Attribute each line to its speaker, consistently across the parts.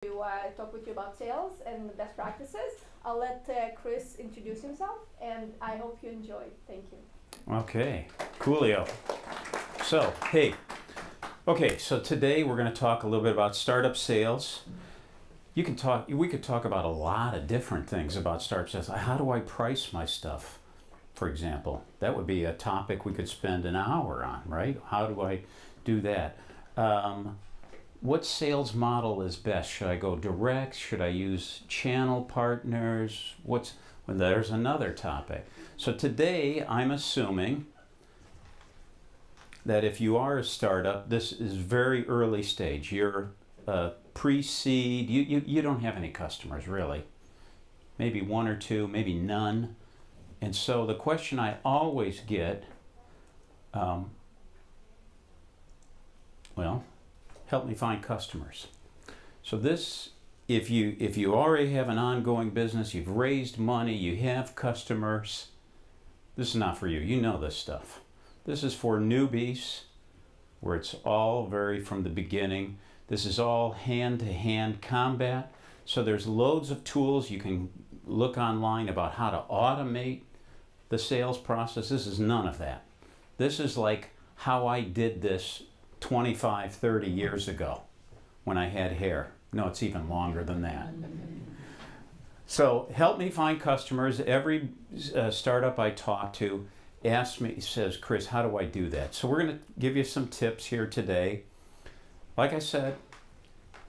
Speaker 1: to talk with you about sales and best practices. I'll let Chris introduce himself, and I hope you enjoy. Thank you.
Speaker 2: Okay, coolio. So, hey, okay, so today we're going to talk a little bit about startup sales. We could talk about a lot of different things about startup sales. How do I price my stuff, for example? That would be a topic we could spend an hour on, right? How do I do that? What sales model is best? Should I go direct? Should I use channel partners? Well, there's another topic. So today I'm assuming that if you are a startup, this is very early stage. You're pre-seed. You don't have any customers really. Maybe one or two, maybe none. And so the question I always get, help me find customers. So this, if you already have an ongoing business, you've raised money, you have customers, this is not for you. You know this stuff. This is for newbies, where it's all very from the beginning. This is all hand-to-hand combat. So there's loads of tools. You can look online about how to automate the sales process. This is none of that. This is like how I did this 25, 30 years ago when I had hair. No, it's even longer than that. So help me find customers. Every startup I talk to says, Chris, how do I do that? So we're going to give you some tips here today. Like I said,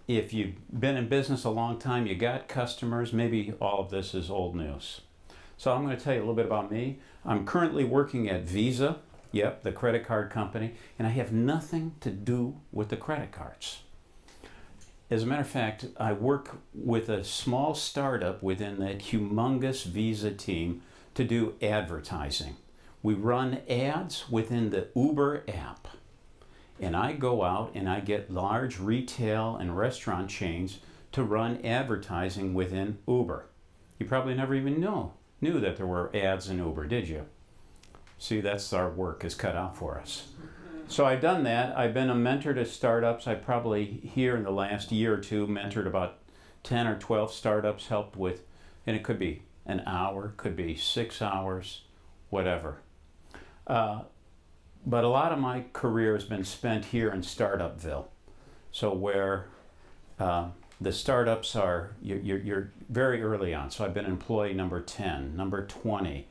Speaker 2: if you've been in business a long time, you got customers, maybe all of this is old news. So I'm going to tell you a little bit about me. I'm currently working at Visa. Yep, the credit card company, and I have nothing to do with the credit cards. As a matter of fact, I work with a small startup within that humongous Visa team to do advertising. We run ads within the Uber app, and I go out and I get large retail and restaurant chains to run advertising within Uber. You probably never even knew that there were ads in Uber, did you? See, that's our work is cut out for us. So I've done that. I've been a mentor to startups. I probably here in the last year or two mentored about 10 or 12 startups, helped with, and it could be an hour, could be 6 hours, whatever. But a lot of my career has been spent here in Startupville. So where the startups are, you're very early on. So I've been employee number 10, number 20.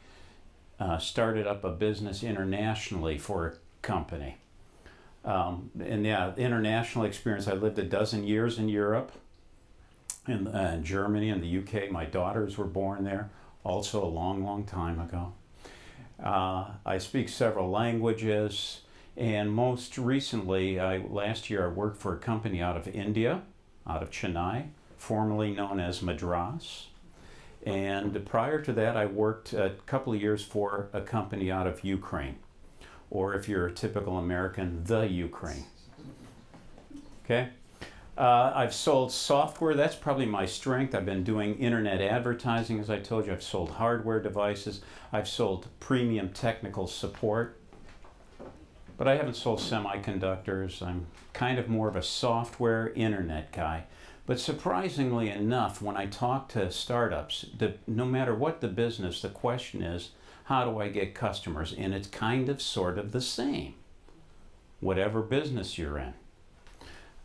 Speaker 2: Started up a business internationally for a company. And yeah, international experience, I lived a dozen years in Europe, in Germany and the UK. My daughters were born there, also a long, long time ago. I speak several languages, and most recently, last year I worked for a company out of India, out of Chennai, formerly known as Madras. And prior to that, I worked a couple of years for a company out of Ukraine, or if you're a typical American, the Ukraine. Okay? I've sold software. That's probably my strength. I've been doing internet advertising, as I told you. I've sold hardware devices. I've sold premium technical support. But I haven't sold semiconductors. I'm kind of more of a software internet guy. But surprisingly enough, when I talk to startups, no matter what the business, the question is, how do I get customers? And it's kind of sort of the same, whatever business you're in.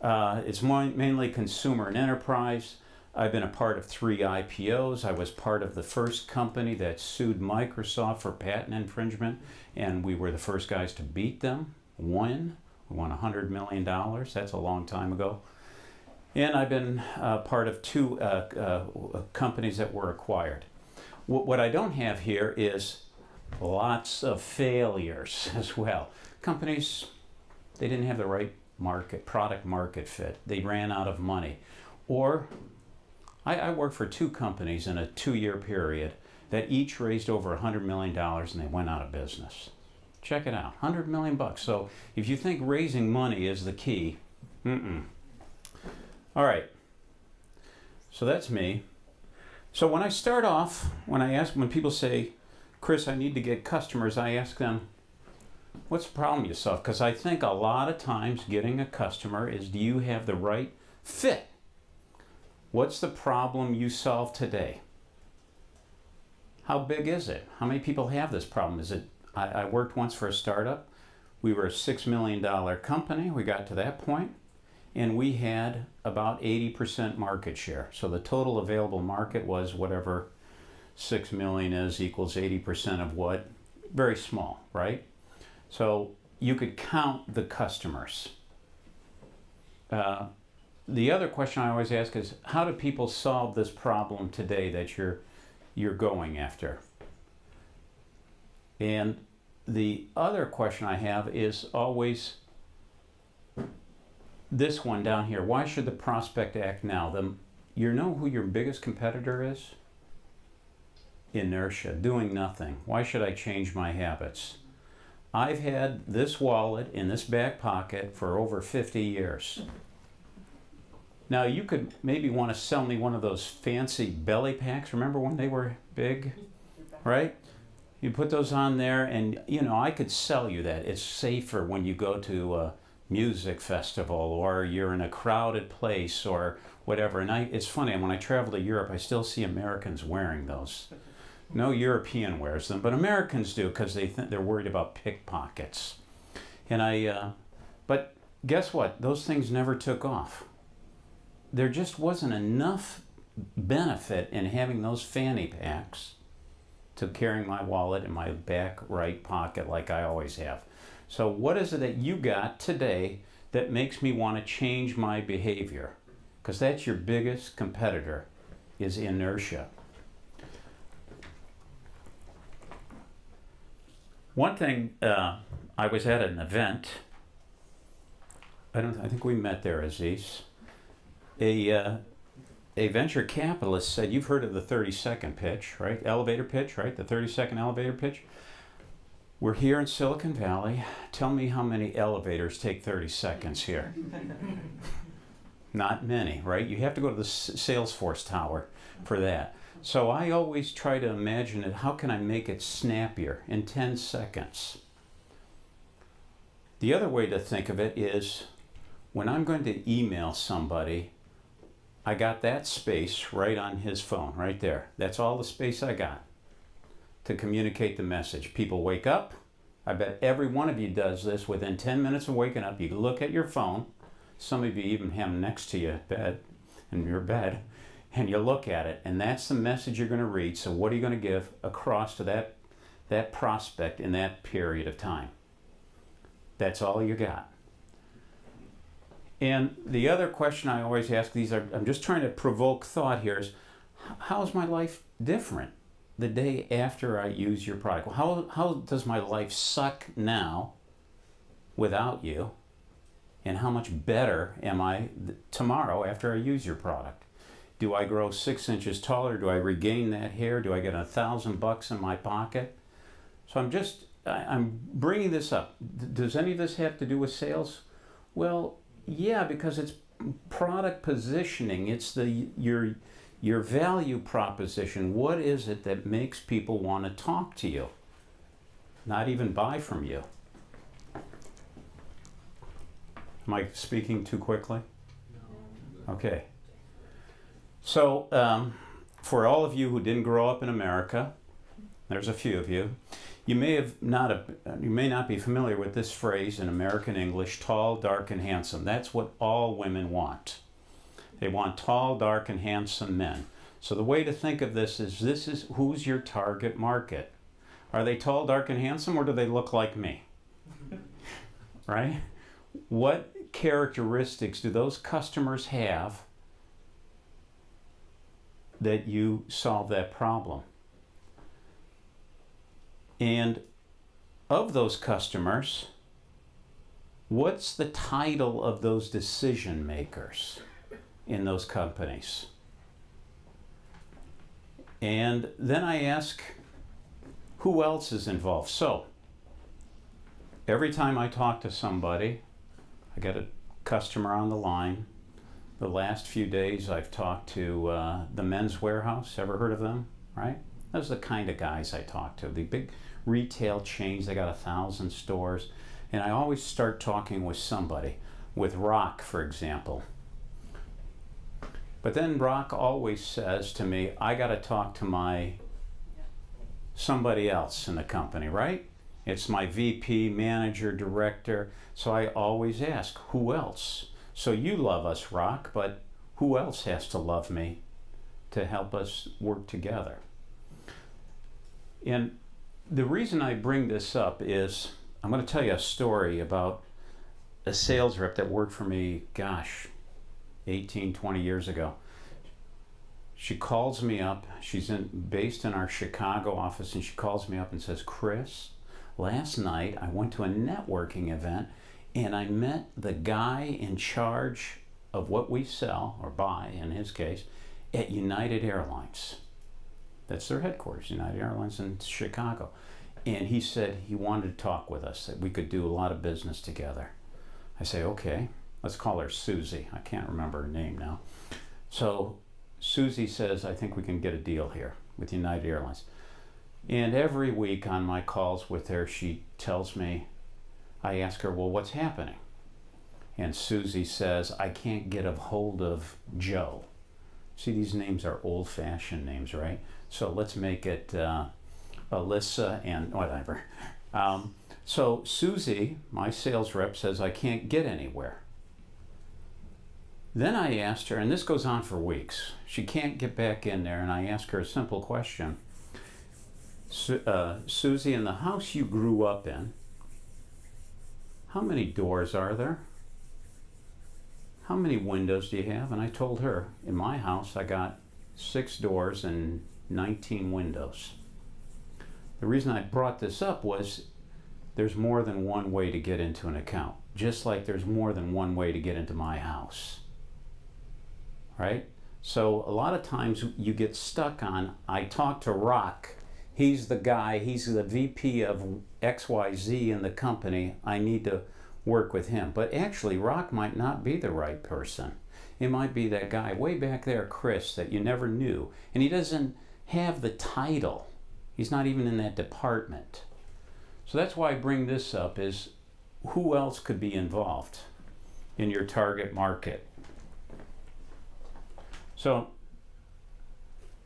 Speaker 2: It's mainly consumer and enterprise. I've been a part of 3 IPOs. I was part of the first company that sued Microsoft for patent infringement, and we were the first guys to beat them, win. We won $100 million. That's a long time ago. And I've been part of 2 companies that were acquired. What I don't have here is lots of failures as well. Companies, they didn't have the right product market fit. They ran out of money. Or I worked for 2 companies in a 2-year period that each raised over $100 million and they went out of business. Check it out, $100 million. So if you think raising money is the key, All right, so that's me. So when I start off, when people say, Chris, I need to get customers, I ask them, what's the problem you solve? Because I think a lot of times getting a customer is, do you have the right fit? What's the problem you solve today? How big is it? How many people have this problem? I worked once for a startup. We were a $6 million company. We got to that point, and we had about 80% market share. So the total available market was whatever 6 million is equals 80% of what? Very small, right? So you could count the customers. The other question I always ask is, how do people solve this problem today that you're going after? And the other question I have is always this one down here. Why should the prospect act now? You know who your biggest competitor is? Inertia, doing nothing. Why should I change my habits? I've had this wallet in this back pocket for over 50 years. Now you could maybe want to sell me one of those fancy belly packs. Remember when they were big, right? You put those on there and I could sell you that. It's safer when you go to a music festival or you're in a crowded place or whatever. And it's funny, when I travel to Europe, I still see Americans wearing those. No European wears them, but Americans do because they're worried about pickpockets. And but guess what? Those things never took off. There just wasn't enough benefit in having those fanny packs to carrying my wallet in my back right pocket like I always have. So what is it that you got today that makes me want to change my behavior? Because that's your biggest competitor, is inertia. One thing, I was at an event. I think we met there, Aziz. A venture capitalist said, you've heard of the 30-second pitch, right? Elevator pitch, right? The 30-second elevator pitch. We're here in Silicon Valley. Tell me how many elevators take 30 seconds here. Not many, right? You have to go to the Salesforce Tower for that. So I always try to imagine it, how can I make it snappier in 10 seconds? The other way to think of it is, when I'm going to email somebody, I got that space right on his phone, right there. That's all the space I got to communicate the message. People wake up. I bet every one of you does this. Within 10 minutes of waking up, you look at your phone. Some of you even have them next to you in your bed, and you look at it, and that's the message you're going to read. So what are you going to give across to that prospect in that period of time? That's all you got. And the other question I always ask, I'm just trying to provoke thought here, is how's my life different the day after I use your product? How does my life suck now without you? And how much better am I tomorrow after I use your product? Do I grow 6 inches taller? Do I regain that hair? Do I get $1,000 in my pocket? So I'm bringing this up. Does any of this have to do with sales? Well, yeah, because it's product positioning. It's your value proposition. What is it that makes people want to talk to you? Not even buy from you. Am I speaking too quickly? No. Okay. So, for all of you who didn't grow up in America, there's a few of you, you may not be familiar with this phrase in American English: tall, dark, and handsome. That's what all women want. They want tall, dark, and handsome men. So the way to think of this is who's your target market? Are they tall, dark, and handsome, or do they look like me? Right? What characteristics do those customers have that you solve that problem? And of those customers, what's the title of those decision makers in those companies? And then I ask, who else is involved? So, every time I talk to somebody, I get a customer on the line. The last few days I've talked to the Men's Warehouse. Ever heard of them? Right? Those are the kind of guys I talk to. The big retail chains, they got 1,000 stores. And I always start talking with somebody. With Rock, for example. But then Rock always says to me, I got to talk to somebody else in the company, right? It's my VP, manager, director. So I always ask, who else? So you love us, Rock, but who else has to love me to help us work together? And the reason I bring this up is I'm going to tell you a story about a sales rep that worked for me, 18, 20 years ago. She calls me up. She's based in our Chicago office, and she calls me up and says, Chris, last night I went to a networking event and I met the guy in charge of what we sell, or buy in his case, at United Airlines. That's their headquarters, United Airlines in Chicago. And he said he wanted to talk with us, that we could do a lot of business together. I say, okay, let's call her Susie. I can't remember her name now. So Susie says, I think we can get a deal here with United Airlines. And every week on my calls with her, she tells me, I ask her, well, what's happening? And Susie says, I can't get a hold of Joe. See, these names are old-fashioned names, right? So let's make it Alyssa and whatever. So Susie, my sales rep, says, I can't get anywhere. Then I asked her, and this goes on for weeks. She can't get back in there, and I asked her a simple question. Susie, in the house you grew up in, how many doors are there? How many windows do you have? And I told her, in my house, I got 6 doors and 19 windows. The reason I brought this up was there's more than one way to get into an account, just like there's more than one way to get into my house, right? So a lot of times you get stuck on, I talked to Rock, he's the guy, he's the VP of XYZ in the company, I need to work with him. But actually, Rock might not be the right person. It might be that guy way back there, Chris, that you never knew. And he doesn't have the title. He's not even in that department. So that's why I bring this up, is who else could be involved in your target market? So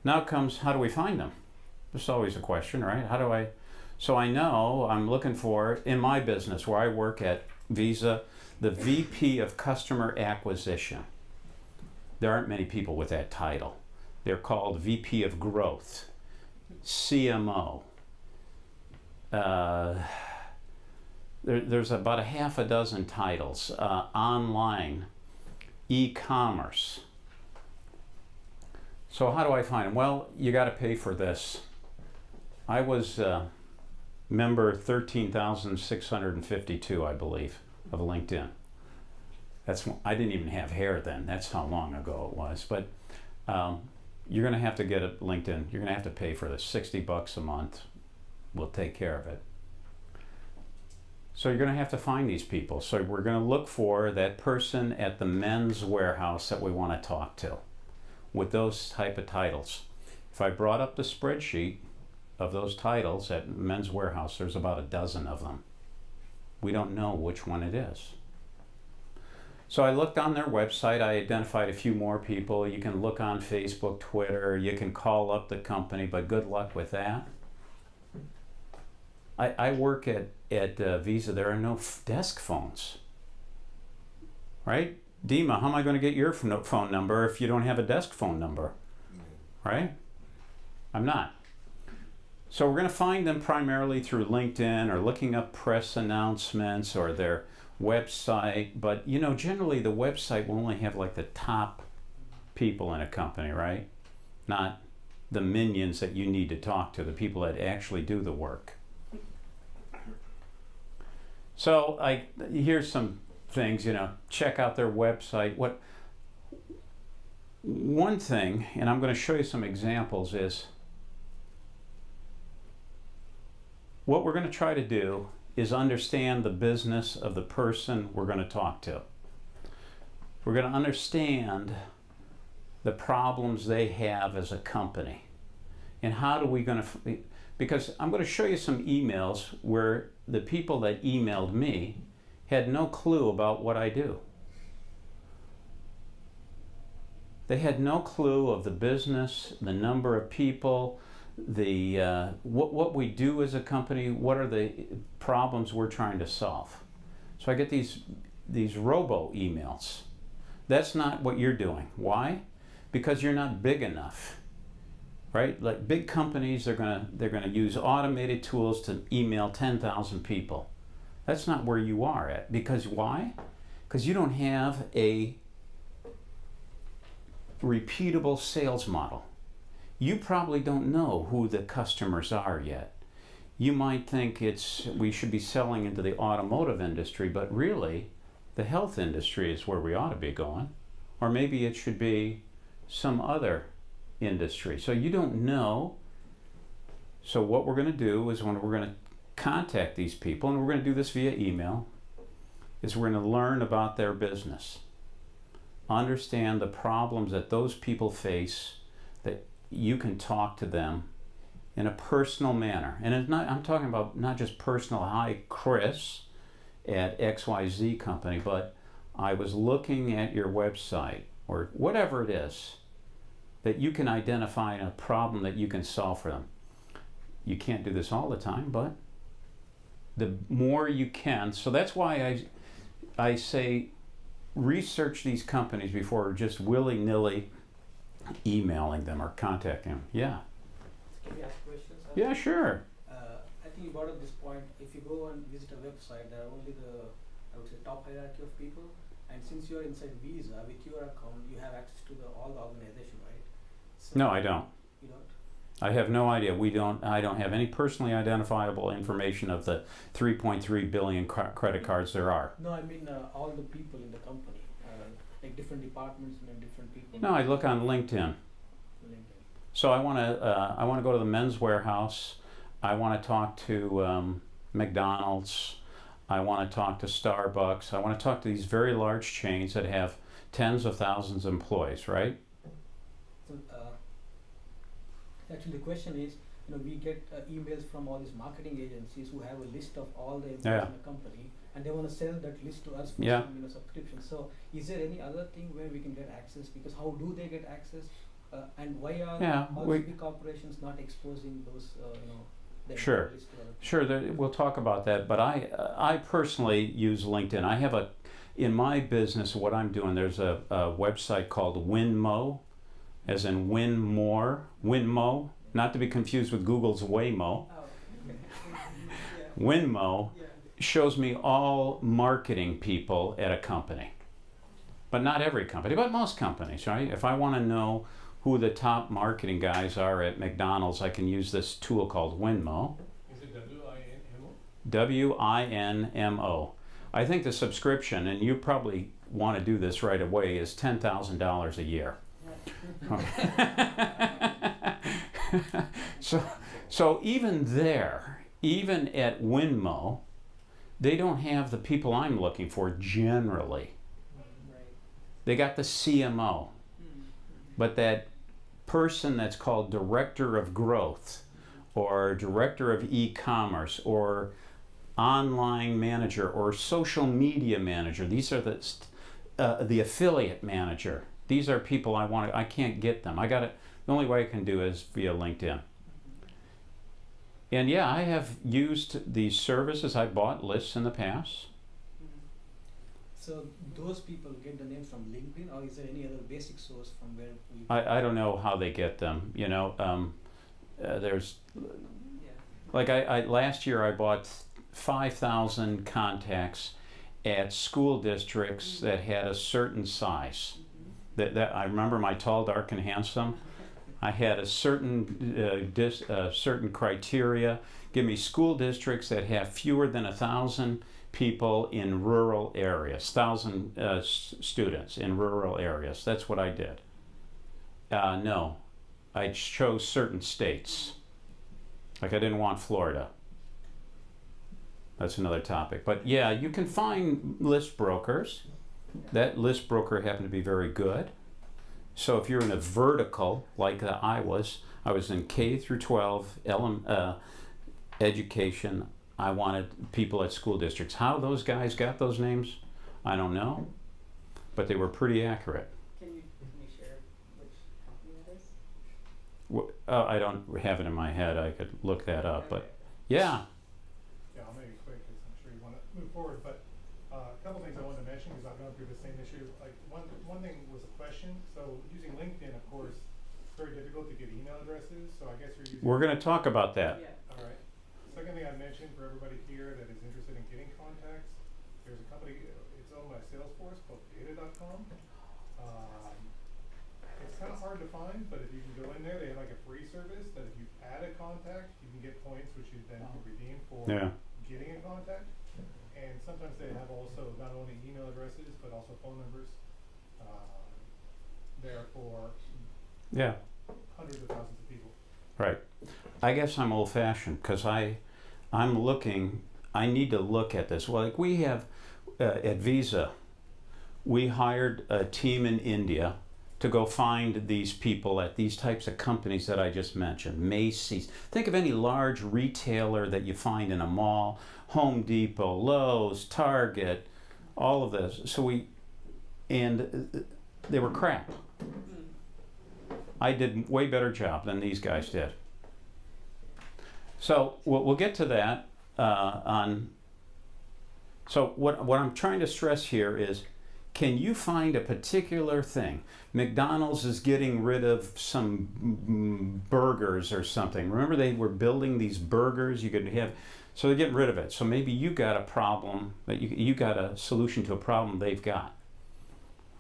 Speaker 2: now comes, how do we find them? This is always a question, right? So I know I'm looking for, in my business where I work at Visa, the VP of Customer Acquisition. There aren't many people with that title. They're called VP of Growth, CMO. There's about a half a dozen titles. Online, e-commerce. So how do I find them? Well, you got to pay for this. I was member 13,652, I believe, of LinkedIn. I didn't even have hair then. That's how long ago it was. But you're going to have to get a LinkedIn. You're going to have to pay for this. $60 a month. We'll take care of it. So you're going to have to find these people. So we're going to look for that person at the Men's Warehouse that we want to talk to with those type of titles. If I brought up the spreadsheet of those titles at Men's Warehouse, there's about a dozen of them. We don't know which one it is. So I looked on their website, I identified a few more people. You can look on Facebook, Twitter, you can call up the company, but good luck with that. I work at Visa, there are no desk phones, right? Dima, how am I going to get your phone number if you don't have a desk phone number, right? I'm not. So we're going to find them primarily through LinkedIn or looking up press announcements or their website. But, you know, generally the website will only have like the top people in a company, right? Not the minions that you need to talk to, the people that actually do the work. So here's some things, you know, check out their website. One thing, and I'm going to show you some examples, is what we're going to try to do is understand the business of the person we're going to talk to. We're going to understand the problems they have as a company. And how do we going to, because I'm going to show you some emails where the people that emailed me had no clue about what I do. They had no clue of the business, the number of people, the what we do as a company, what are the problems we're trying to solve. So I get these robo emails. That's not what you're doing. Why? Because you're not big enough. Right? Like big companies, they're gonna use automated tools to email 10,000 people. That's not where you are at. Because why? Because you don't have a repeatable sales model. You probably don't know who the customers are yet. You might think we should be selling into the automotive industry, but really the health industry is where we ought to be going. Or maybe it should be some other industry. So you don't know. So what we're going to do is when we're going to contact these people, and we're going to do this via email, is we're going to learn about their business. Understand the problems that those people face, that you can talk to them in a personal manner. And it's not, I'm talking about not just personal, hi Chris at XYZ company, but I was looking at your website or whatever it is that you can identify a problem that you can solve for them. You can't do this all the time, but the more you can, so that's why I say research these companies before just willy-nilly emailing them or contacting them. Yeah.
Speaker 3: Can we ask questions?
Speaker 2: Yeah, sure.
Speaker 3: I think you brought up this point. If you go and visit a website, there are only the, I would say, top hierarchy of people. And since you're inside Visa, with your account, you have access to all the organization, right? So
Speaker 2: No, I don't.
Speaker 3: You don't?
Speaker 2: I have no idea. I don't have any personally identifiable information of the 3.3 billion credit cards there are.
Speaker 3: No, I mean all the people in the company, like different departments and different people.
Speaker 2: No, I look on LinkedIn. So I want to go to the Men's Warehouse. I want to talk to McDonald's. I want to talk to Starbucks. I want to talk to these very large chains that have tens of thousands of employees, right?
Speaker 3: So, actually, the question is, we get emails from all these marketing agencies who have a list of all the employees in the company, and they want to sell that list to us for some, subscription. So, is there any other thing where we can get access? Because how do they get access? And why are all these big corporations not exposing those, the
Speaker 2: Sure,
Speaker 3: list to other people?
Speaker 2: sure. We'll talk about that. But I personally use LinkedIn. I have in my business, what I'm doing, there's a website called Winmo, as in win more, Winmo, not to be confused with Google's Waymo.
Speaker 3: Oh, okay.
Speaker 2: Winmo shows me all marketing people at a company. But not every company, but most companies, right? If I want to know who the top marketing guys are at McDonald's, I can use this tool called Winmo.
Speaker 4: Is it W-I-N-M-O?
Speaker 2: W-I-N-M-O. I think the subscription, and you probably want to do this right away, is $10,000 a year. So even there, even at Winmo, they don't have the people I'm looking for generally. They got the CMO, but that person that's called Director of Growth or Director of E-commerce or Online Manager or Social Media Manager, these are the Affiliate Manager. These are people I can't get them. The only way I can do is via LinkedIn. And yeah, I have used these services. I bought lists in the past.
Speaker 3: So those people get the names from LinkedIn, or is there any other basic source from where we?
Speaker 2: I don't know how they get them. There's like last year I bought 5,000 contacts at school districts that had a certain size. That I remember my tall, dark, and handsome. I had a certain certain criteria. Give me school districts that have fewer than 1,000 people in rural areas, 1,000 students in rural areas. That's what I did. No, I chose certain states. Like I didn't want Florida. That's another topic. But yeah, you can find list brokers. That list broker happened to be very good. So if you're in a vertical, like I was in K through 12 education. I wanted people at school districts. How those guys got those names, I don't know, but they were pretty accurate.
Speaker 3: Can you share
Speaker 2: I don't have it in my head. I could look that up, but yeah.
Speaker 4: Yeah, I'll make it quick because I'm sure you want to move forward. But a couple things I wanted to mention because I've gone through the same issue. Like one thing was a question. So using LinkedIn, of course, it's very difficult to get email addresses. So I guess you're using.
Speaker 2: We're going to talk about that.
Speaker 4: All right. Second thing I'd mention for everybody here that is interested in getting contacts, there's a company, it's owned by Salesforce called data.com. It's kind of hard to find, but if you can go in there, they have like a free service that if you add a contact, you can get points which you then can redeem for getting a contact. And sometimes they have also not only email addresses, but also phone numbers there for hundreds of thousands of people.
Speaker 2: Right. I guess I'm old-fashioned because I need to look at this. Well, like we have at Visa, we hired a team in India to go find these people at these types of companies that I just mentioned. Macy's. Think of any large retailer that you find in a mall, Home Depot, Lowe's, Target, all of this. And they were crap. I did way better job than these guys did. So we'll get to that So what I'm trying to stress here is, can you find a particular thing? McDonald's is getting rid of some burgers or something. Remember they were building these burgers you could have, so they're getting rid of it. So maybe you got a problem, that you got a solution to a problem they've got.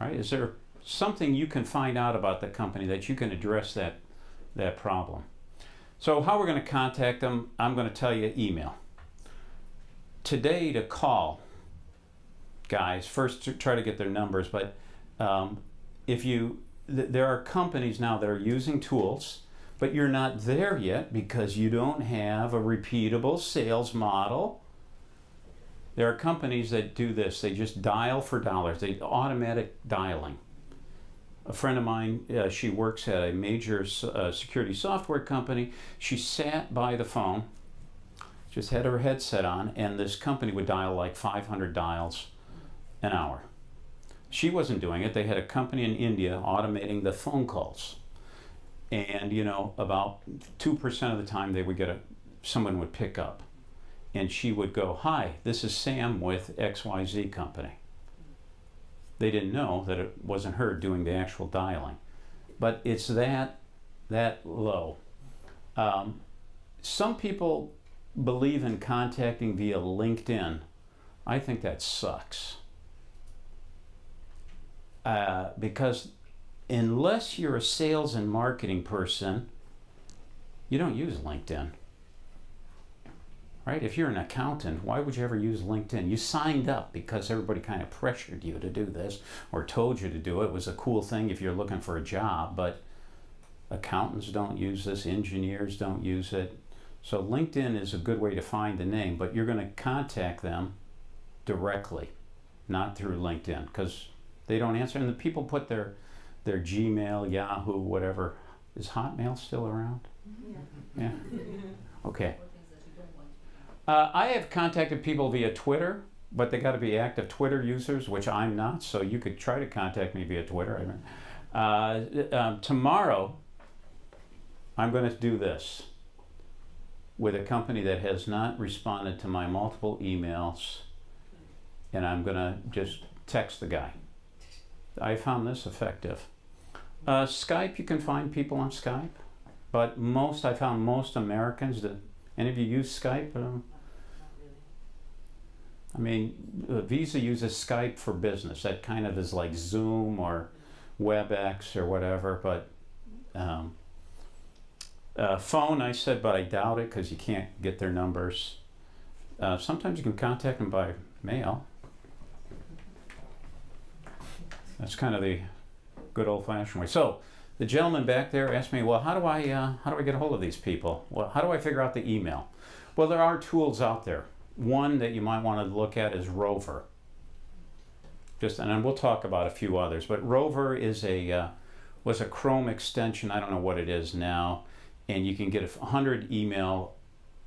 Speaker 2: Right? Is there something you can find out about the company that you can address that problem? So how we're going to contact them, I'm going to tell you email. Today to call, guys, first to try to get their numbers, but there are companies now that are using tools, but you're not there yet because you don't have a repeatable sales model. There are companies that do this. They just dial for dollars. They automatic dialing. A friend of mine, she works at a major security software company. She sat by the phone, just had her headset on, and this company would dial like 500 dials an hour. She wasn't doing it. They had a company in India automating the phone calls. And, about 2% of the time they would get someone would pick up. And she would go, "Hi, this is Sam with XYZ company." They didn't know that it wasn't her doing the actual dialing. But it's that low. Some people believe in contacting via LinkedIn. I think that sucks. Because unless you're a sales and marketing person, you don't use LinkedIn. Right? If you're an accountant, why would you ever use LinkedIn? You signed up because everybody kind of pressured you to do this or told you to do it. It was a cool thing if you're looking for a job, but accountants don't use this, engineers don't use it. So LinkedIn is a good way to find the name, but you're going to contact them directly, not through LinkedIn, because they don't answer. And the people put their Gmail, Yahoo, whatever. Is Hotmail still around? Yeah. Okay. I have contacted people via Twitter, but they got to be active Twitter users, which I'm not. So you could try to contact me via Twitter. Tomorrow, I'm going to do this with a company that has not responded to my multiple emails, and I'm going to just text the guy. I found this effective. Skype, you can find people on Skype, but I found most Americans that, any of you use Skype? Visa uses Skype for business. That kind of is like Zoom or WebEx or whatever, but phone, I said, but I doubt it because you can't get their numbers. Sometimes you can contact them by mail. That's kind of the good old-fashioned way. So the gentleman back there asked me, well, how do I get a hold of these people? Well, how do I figure out the email? Well, there are tools out there. One that you might want to look at is Rover. And then we'll talk about a few others. But Rover was a Chrome extension. I don't know what it is now. And you can get 100 email,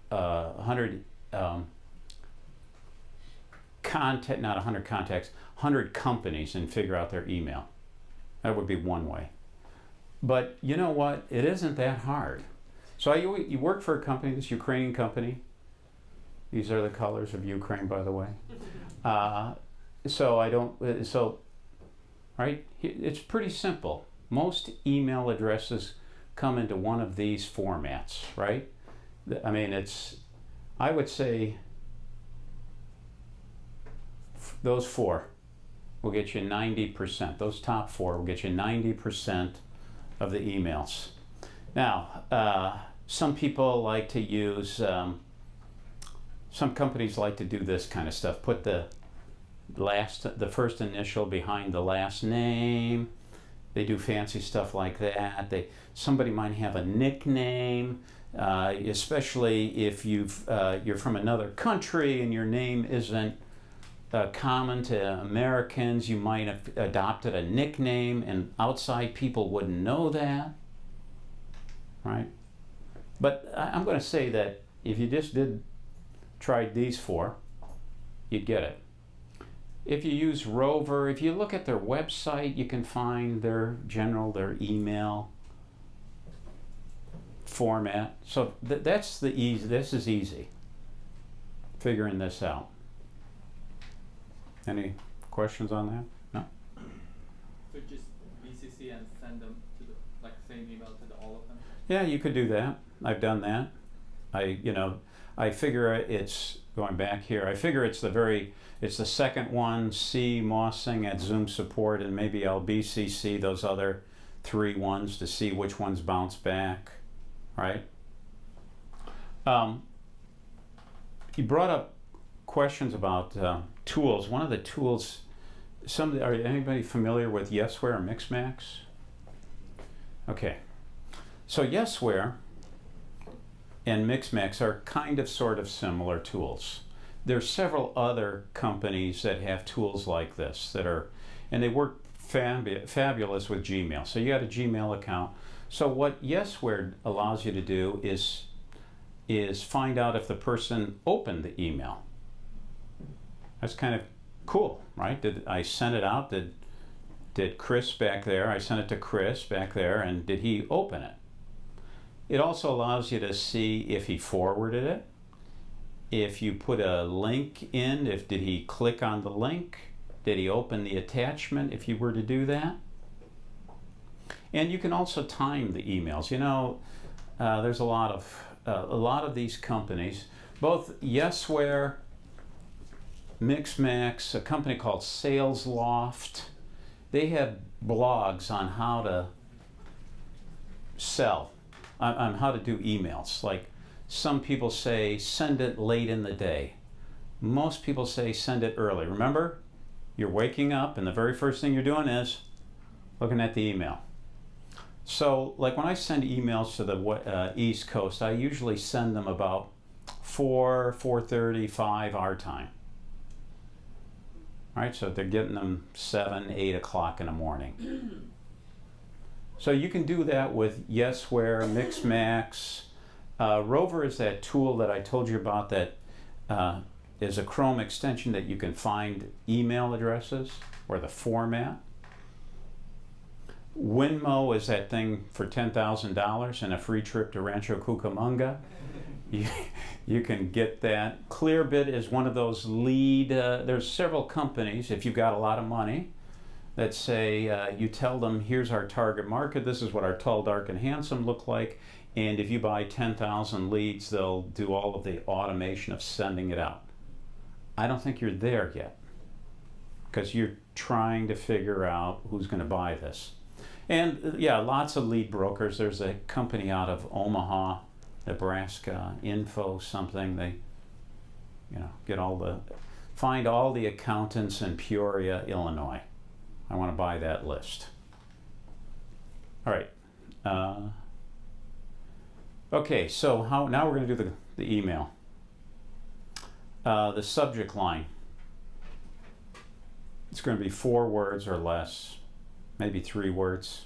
Speaker 2: 100 contact, not 100 contacts, 100 companies and figure out their email. That would be one way. But you know what? It isn't that hard. So you work for a company, this Ukrainian company. These are the colors of Ukraine, by the way. Right, it's pretty simple. Most email addresses come into one of these formats, right? I mean, I would say those four will get you 90%. Those top four will get you 90% of the emails. Now, some people like to use, some companies like to do this kind of stuff. Put the first initial behind the last name. They do fancy stuff like that. Somebody might have a nickname, especially if you're from another country and your name isn't common to Americans. You might have adopted a nickname, and outside people wouldn't know that, right? But I'm going to say that if you just tried these four, you'd get it. If you use Rover, if you look at their website, you can find their email format. So that's the easy. This is easy. Figuring this out. Any questions on that? No.
Speaker 5: So just VCC and send them to the same email to all of them.
Speaker 2: Yeah, you could do that. I've done that. I figure it's going back here. I figure it's the second one, C Mossing at Zoom support, and maybe I'll BCC those other 3 ones to see which ones bounce back, right? You brought up questions about tools. One of the tools, are anybody familiar with Yesware or Mixmax? Okay, so Yesware and Mixmax are kind of sort of similar tools. There's several other companies that have tools like this and they work fabulous with Gmail. So you got a Gmail account. So what Yesware allows you to do is find out if the person opened the email. That's kind of cool, right? Did I send it out? Did Chris back there? I sent it to Chris back there, and did he open it? It also allows you to see if he forwarded it. If you put a link in, did he click on the link? Did he open the attachment if you were to do that? And you can also time the emails. There's a lot of these companies, both Yesware, Mixmax, a company called SalesLoft. They have blogs on how to sell, on how to do emails. Like, some people say send it late in the day. Most people say send it early. Remember, you're waking up and the very first thing you're doing is looking at the email. So like when I send emails to the East Coast, I usually send them about 4:30, 5 our time. Right, so they're getting them 7, 8 o'clock in the morning. So you can do that with Yesware, Mixmax. Rover is that tool that I told you about that is a Chrome extension that you can find email addresses or the format. Winmo is that thing for $10,000 and a free trip to Rancho Cucamonga. You can get that. Clearbit is one of those lead, there's several companies, if you've got a lot of money, that say, you tell them, here's our target market, this is what our tall, dark, and handsome look like, and if you buy 10,000 leads, they'll do all of the automation of sending it out. I don't think you're there yet, because you're trying to figure out who's going to buy this. And yeah, lots of lead brokers. There's a company out of Omaha, Nebraska, Info something. They, find all the accountants in Peoria, Illinois. I want to buy that list. All right. Okay, so now we're going to do the email. The subject line. It's going to be 4 words or less, maybe 3 words.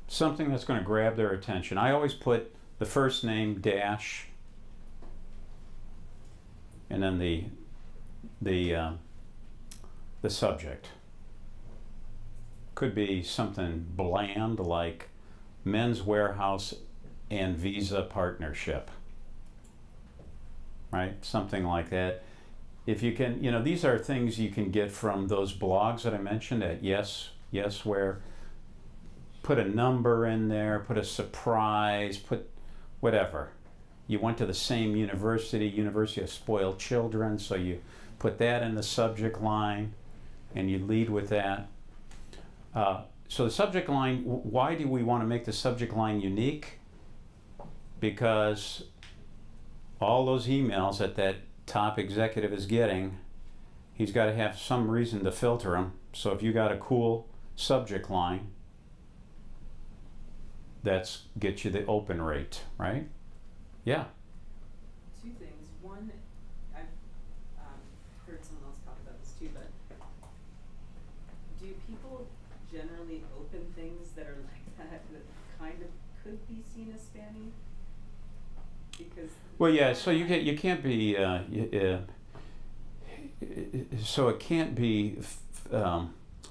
Speaker 2: Something that's going to grab their attention. I always put the first name dash, and then the subject. Could be something bland like Men's Warehouse and Visa partnership, right? Something like that. If you can, you know, these are things you can get from those blogs that I mentioned at where put a number in there, put a surprise, put whatever. You went to the same University of Spoiled Children, so you put that in the subject line and you lead with that. So the subject line, why do we want to make the subject line unique? Because all those emails that top executive is getting, he's got to have some reason to filter them. So if you got a cool subject line, that's gets you the open rate, right? Yeah.
Speaker 6: Two things. One, I've heard someone else talk about this too, but do people generally open things that are like that kind of could be seen as spammy? Because
Speaker 2: well, yeah. So you can't be so it can't be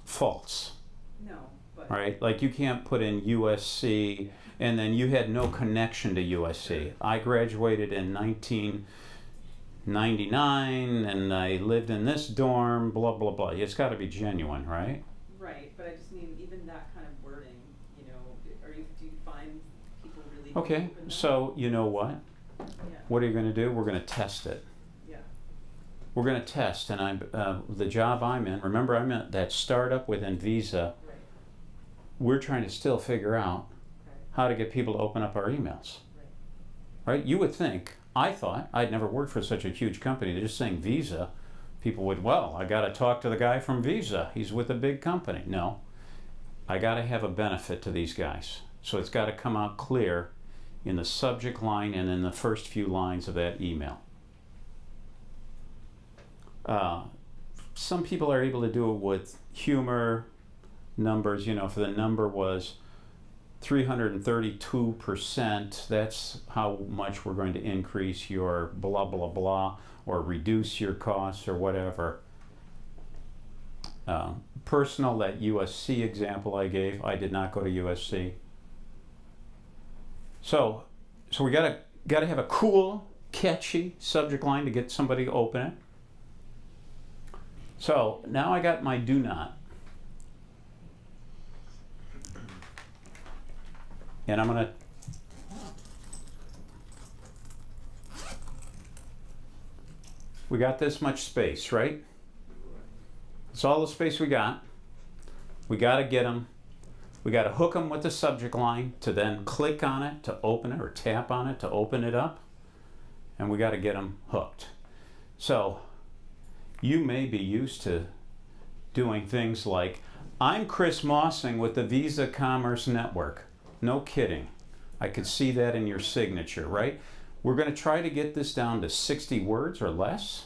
Speaker 2: false.
Speaker 6: No, but
Speaker 2: Right? Like you can't put in USC and then you had no connection to USC. I graduated in 1999 and I lived in this dorm, blah, blah, blah. It's got to be genuine, right?
Speaker 6: right. But I just mean even that kind of wording. You know, do you find people really?
Speaker 2: Okay,
Speaker 6: open that?
Speaker 2: so you know what?
Speaker 6: Yeah.
Speaker 2: What are you going to do? We're going to test it.
Speaker 6: Yeah.
Speaker 2: We're going to test, and the job I'm in, remember I'm at that startup within Visa,
Speaker 6: Right.
Speaker 2: we're trying to still figure out
Speaker 6: Okay.
Speaker 2: how to get people to open up our emails.
Speaker 6: Right.
Speaker 2: Right? You would think, I thought, I'd never worked for such a huge company. They're just saying Visa. People would, well, I got to talk to the guy from Visa. He's with a big company. No, I got to have a benefit to these guys. So it's got to come out clear in the subject line and in the first few lines of that email. Some people are able to do it with humor, numbers. You know, if the number was 332%, that's how much we're going to increase your blah, blah, blah, or reduce your costs or whatever. Personal, that USC example I gave, I did not go to USC. So we gotta have a cool, catchy subject line to get somebody to open it. So now I got my do not. And I'm gonna we got this much space, right? It's all the space we got. We gotta get them. We got to hook them with the subject line to then click on it to open it or tap on it to open it up. And we got to get them hooked. So you may be used to doing things like, I'm Chris Mossing with the Visa Commerce Network. No kidding. I could see that in your signature, right? We're going to try to get this down to 60 words or less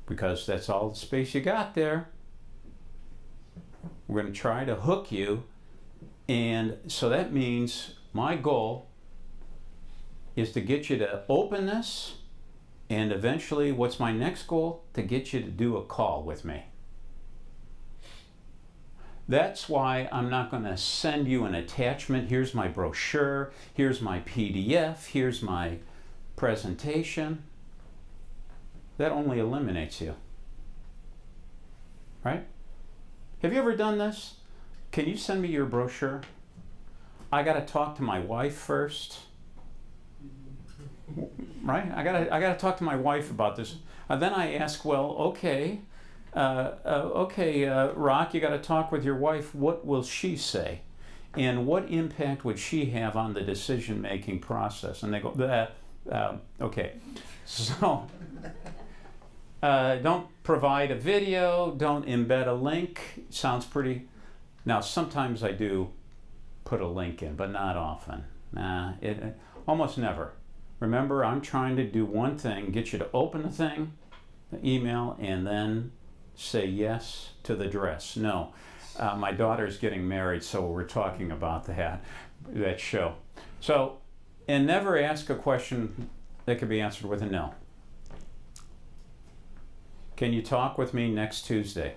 Speaker 2: because that's all the space you got there. We're going to try to hook you. And so that means my goal is to get you to open this, and eventually, what's my next goal? To get you to do a call with me. That's why I'm not going to send you an attachment. Here's my brochure, here's my PDF, here's my presentation. That only eliminates you. Right? Have you ever done this? Can you send me your brochure? I got to talk to my wife first. Right? I got to talk to my wife about this. Then I ask, well, okay, Rock, you got to talk with your wife. What will she say? And what impact would she have on the decision-making process? And they go, okay. So don't provide a video. Don't embed a link. Sounds pretty... Now, sometimes I do put a link in, but not often. Almost never. Remember, I'm trying to do one thing, get you to open the thing, the email, and then say yes to the dress. No, my daughter's getting married, so we're talking about that show. So, and never ask a question that could be answered with a no. Can you talk with me next Tuesday?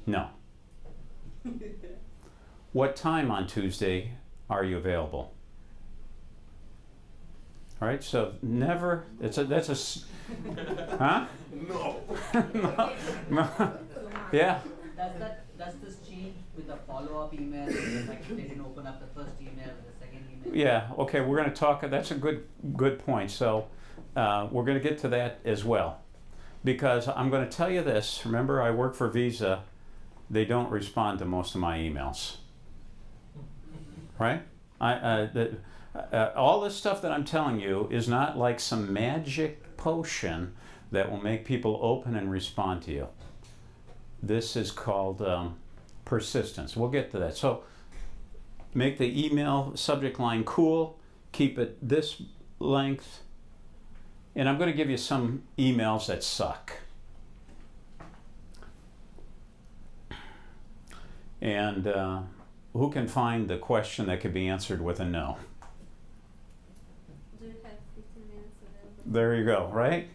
Speaker 2: No. What time on Tuesday are you available? All right, so never, huh?
Speaker 4: No.
Speaker 2: No. Yeah.
Speaker 7: Does this change with the follow-up email? Like they didn't open up the first email or the second email?
Speaker 2: Yeah, okay, we're going to talk, that's a good point. So we're going to get to that as well. Because I'm going to tell you this, remember I work for Visa, they don't respond to most of my emails. Right? All this stuff that I'm telling you is not like some magic potion that will make people open and respond to you. This is called persistence. We'll get to that. So make the email subject line cool, keep it this length, and I'm going to give you some emails that suck. And who can find the question that could be answered with a no?
Speaker 8: Do you have 15 minutes available?
Speaker 2: There you go, right?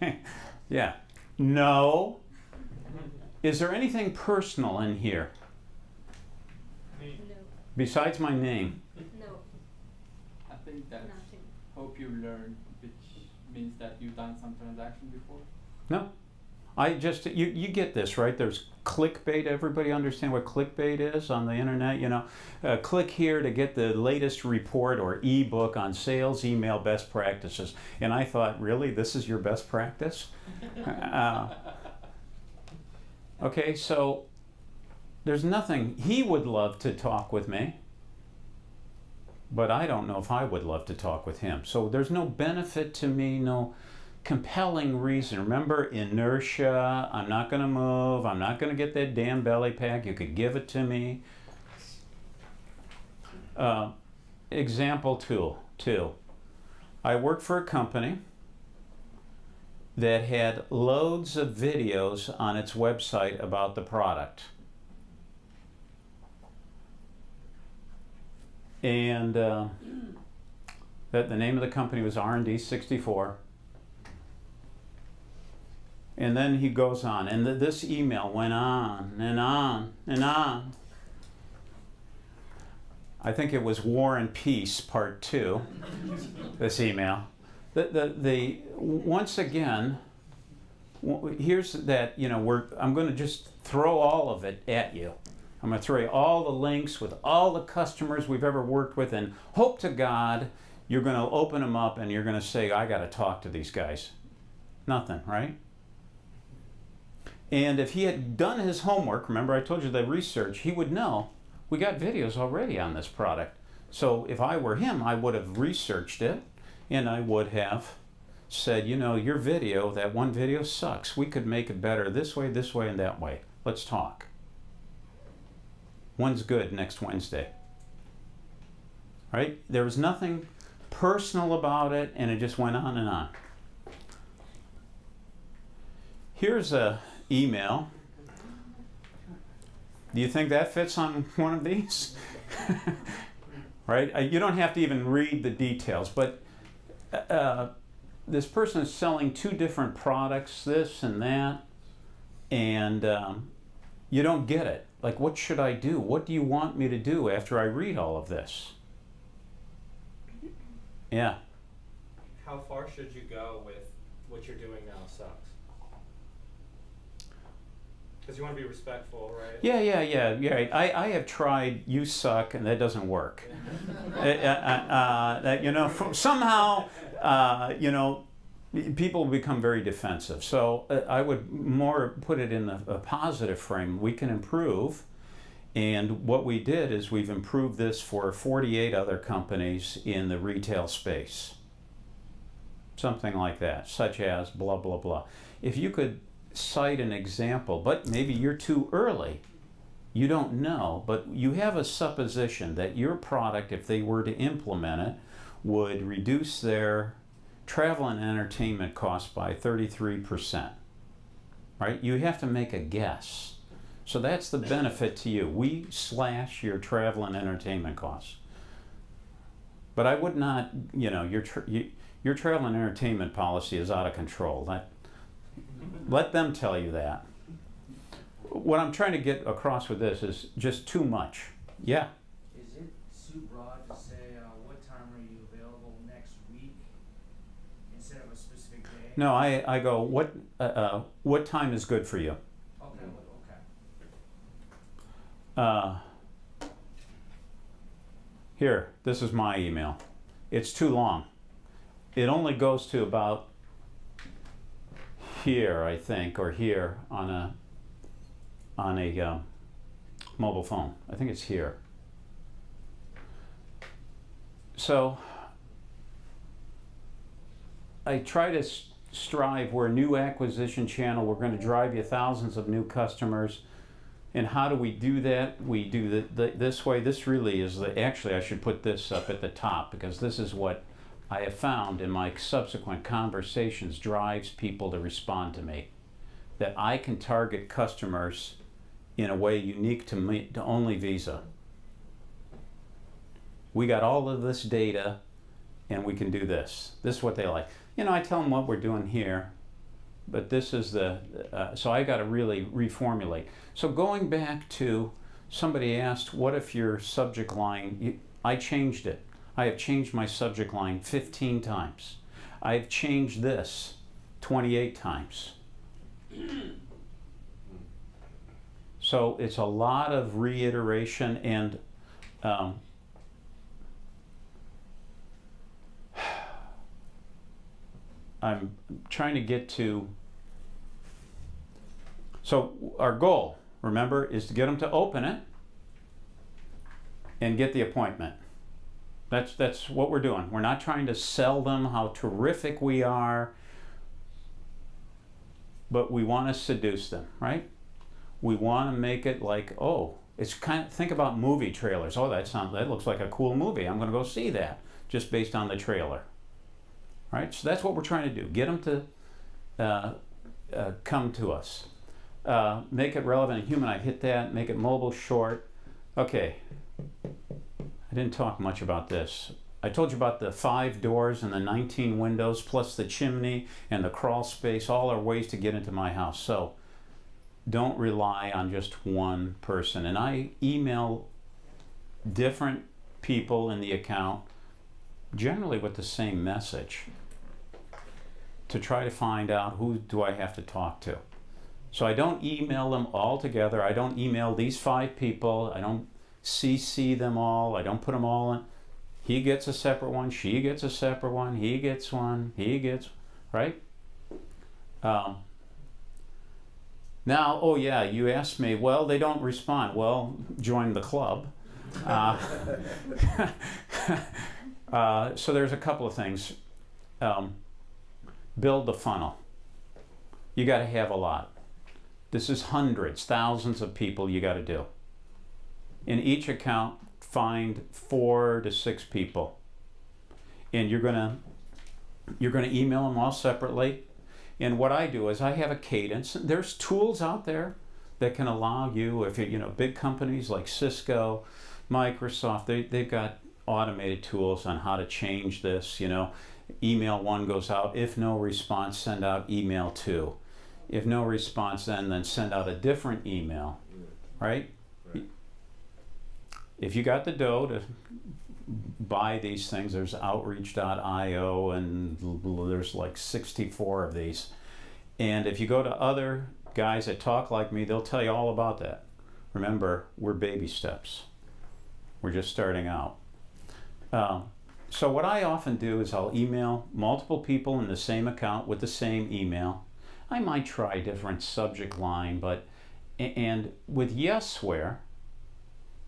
Speaker 2: Yeah. No. Is there anything personal in here
Speaker 8: No.
Speaker 2: besides my name?
Speaker 8: No.
Speaker 5: I think that
Speaker 8: Nothing.
Speaker 5: hope you learn, which means that you've done some transaction before.
Speaker 2: No. I just, you get this, right? There's clickbait. Everybody understand what clickbait is on the internet? You know, click here to get the latest report or ebook on sales email best practices. And I thought, really, this is your best practice? Okay, so there's nothing. He would love to talk with me, but I don't know if I would love to talk with him. So there's no benefit to me, no compelling reason. Remember, inertia. I'm not going to move. I'm not going to get that damn belly pack. You could give it to me. Example two. I worked for a company that had loads of videos on its website about the product. And that the name of the company was R&D 64. And then he goes on, and this email went on and on and on. I think it was War and Peace Part 2, this email. Once again, here's that, you know, I'm going to just throw all of it at you. I'm going to throw you all the links with all the customers we've ever worked with, and hope to God you're going to open them up and you're going to say, I got to talk to these guys. Nothing, right? And if he had done his homework, remember I told you the research, he would know we got videos already on this product. So if I were him, I would have researched it and I would have said, you know, your video, that one video sucks. We could make it better this way, and that way. Let's talk. One's good next Wednesday. Right? There was nothing personal about it, and it just went on and on. Here's a email. Do you think that fits on one of these? Right? You don't have to even read the details, but this person is selling two different products, this and that, and you don't get it. Like, what should I do? What do you want me to do after I read all of this? Yeah.
Speaker 9: How far should you go with what you're doing now sucks? Because you want to be respectful, right? Yeah. I have tried you suck, and that doesn't work. You know, somehow, you know, people become very defensive. So I would more put it in a positive frame. We can improve. And what we did is we've improved this for 48 other companies in the retail space. Something like that, such as blah, blah, blah. If you could cite an example, but maybe you're too early. You don't know, but you have a supposition that your product, if they were to implement it, would reduce their travel and entertainment costs by 33%. Right? You have to make a guess. So that's the benefit to you. We slash your travel and entertainment costs. But I would not, you know, your travel and entertainment policy is out of control. Let them tell you that. What I'm trying to get across with this is just too much. Yeah?
Speaker 7: Is it too broad to say what time are you available next week?
Speaker 10: instead of a specific day?
Speaker 9: No, I go, what time is good for you?
Speaker 10: Okay,
Speaker 9: Here, this is my email. It's too long. It only goes to about here, I think, or here on a mobile phone. I think it's here. So I try to strive, we're a new acquisition channel, we're going to drive you thousands of new customers. And how do we do that? We do this way. This really is actually I should put this up at the top, because this is what I have found in my subsequent conversations drives people to respond to me. That I can target customers in a way unique to me, to only Visa. We got all of this data and we can do this. This is what they like. You know, I tell them what we're doing here, but this is so I got to really reformulate. So going back to, somebody asked, what if your subject line, I changed it. I have changed my subject line 15 times. I've changed this 28 times. So it's a lot of reiteration, and I'm trying to get to, so our goal, remember, is to get them to open it and get the appointment. That's what we're doing. We're not trying to sell them how terrific we are, but we want to seduce them, right? We want to make it like, oh, it's kind of, think about movie trailers. Oh, that looks like a cool movie. I'm going to go see that just based on the trailer. Right? So that's what we're trying to do. Get them to come to us. Make it relevant and human. I hit that. Make it mobile, short. Okay. I didn't talk much about this. I told you about the 5 doors and the 19 windows, plus the chimney and the crawl space. All are ways to get into my house. So don't rely on just one person. And I email different people in the account, generally with the same message, to try to find out who do I have to talk to. So I don't email them all together. I don't email these 5 people. I don't CC them all. I don't put them all in. He gets a separate one. She gets a separate one. He gets one. He gets, right? Now, oh yeah, you asked me, well, they don't respond. Well, join the club. So there's a couple of things. Build the funnel. You got to have a lot. This is hundreds, thousands of people you got to do. In each account, find 4 to 6 people, and you're gonna email them all separately. And what I do is I have a cadence. There's tools out there that can allow you, if you know, big companies like Cisco, Microsoft, they've got automated tools on how to change this. You know, email 1 goes out. If no response, send out email 2. If no response, then send out a different email, right? If you got the dough to buy these things, there's outreach.io, and there's like 64 of these. And if you go to other guys that talk like me, they'll tell you all about that. Remember, we're baby steps. We're just starting out. So what I often do is I'll email multiple people in the same account with the same email. I might try a different subject line, and with Yesware,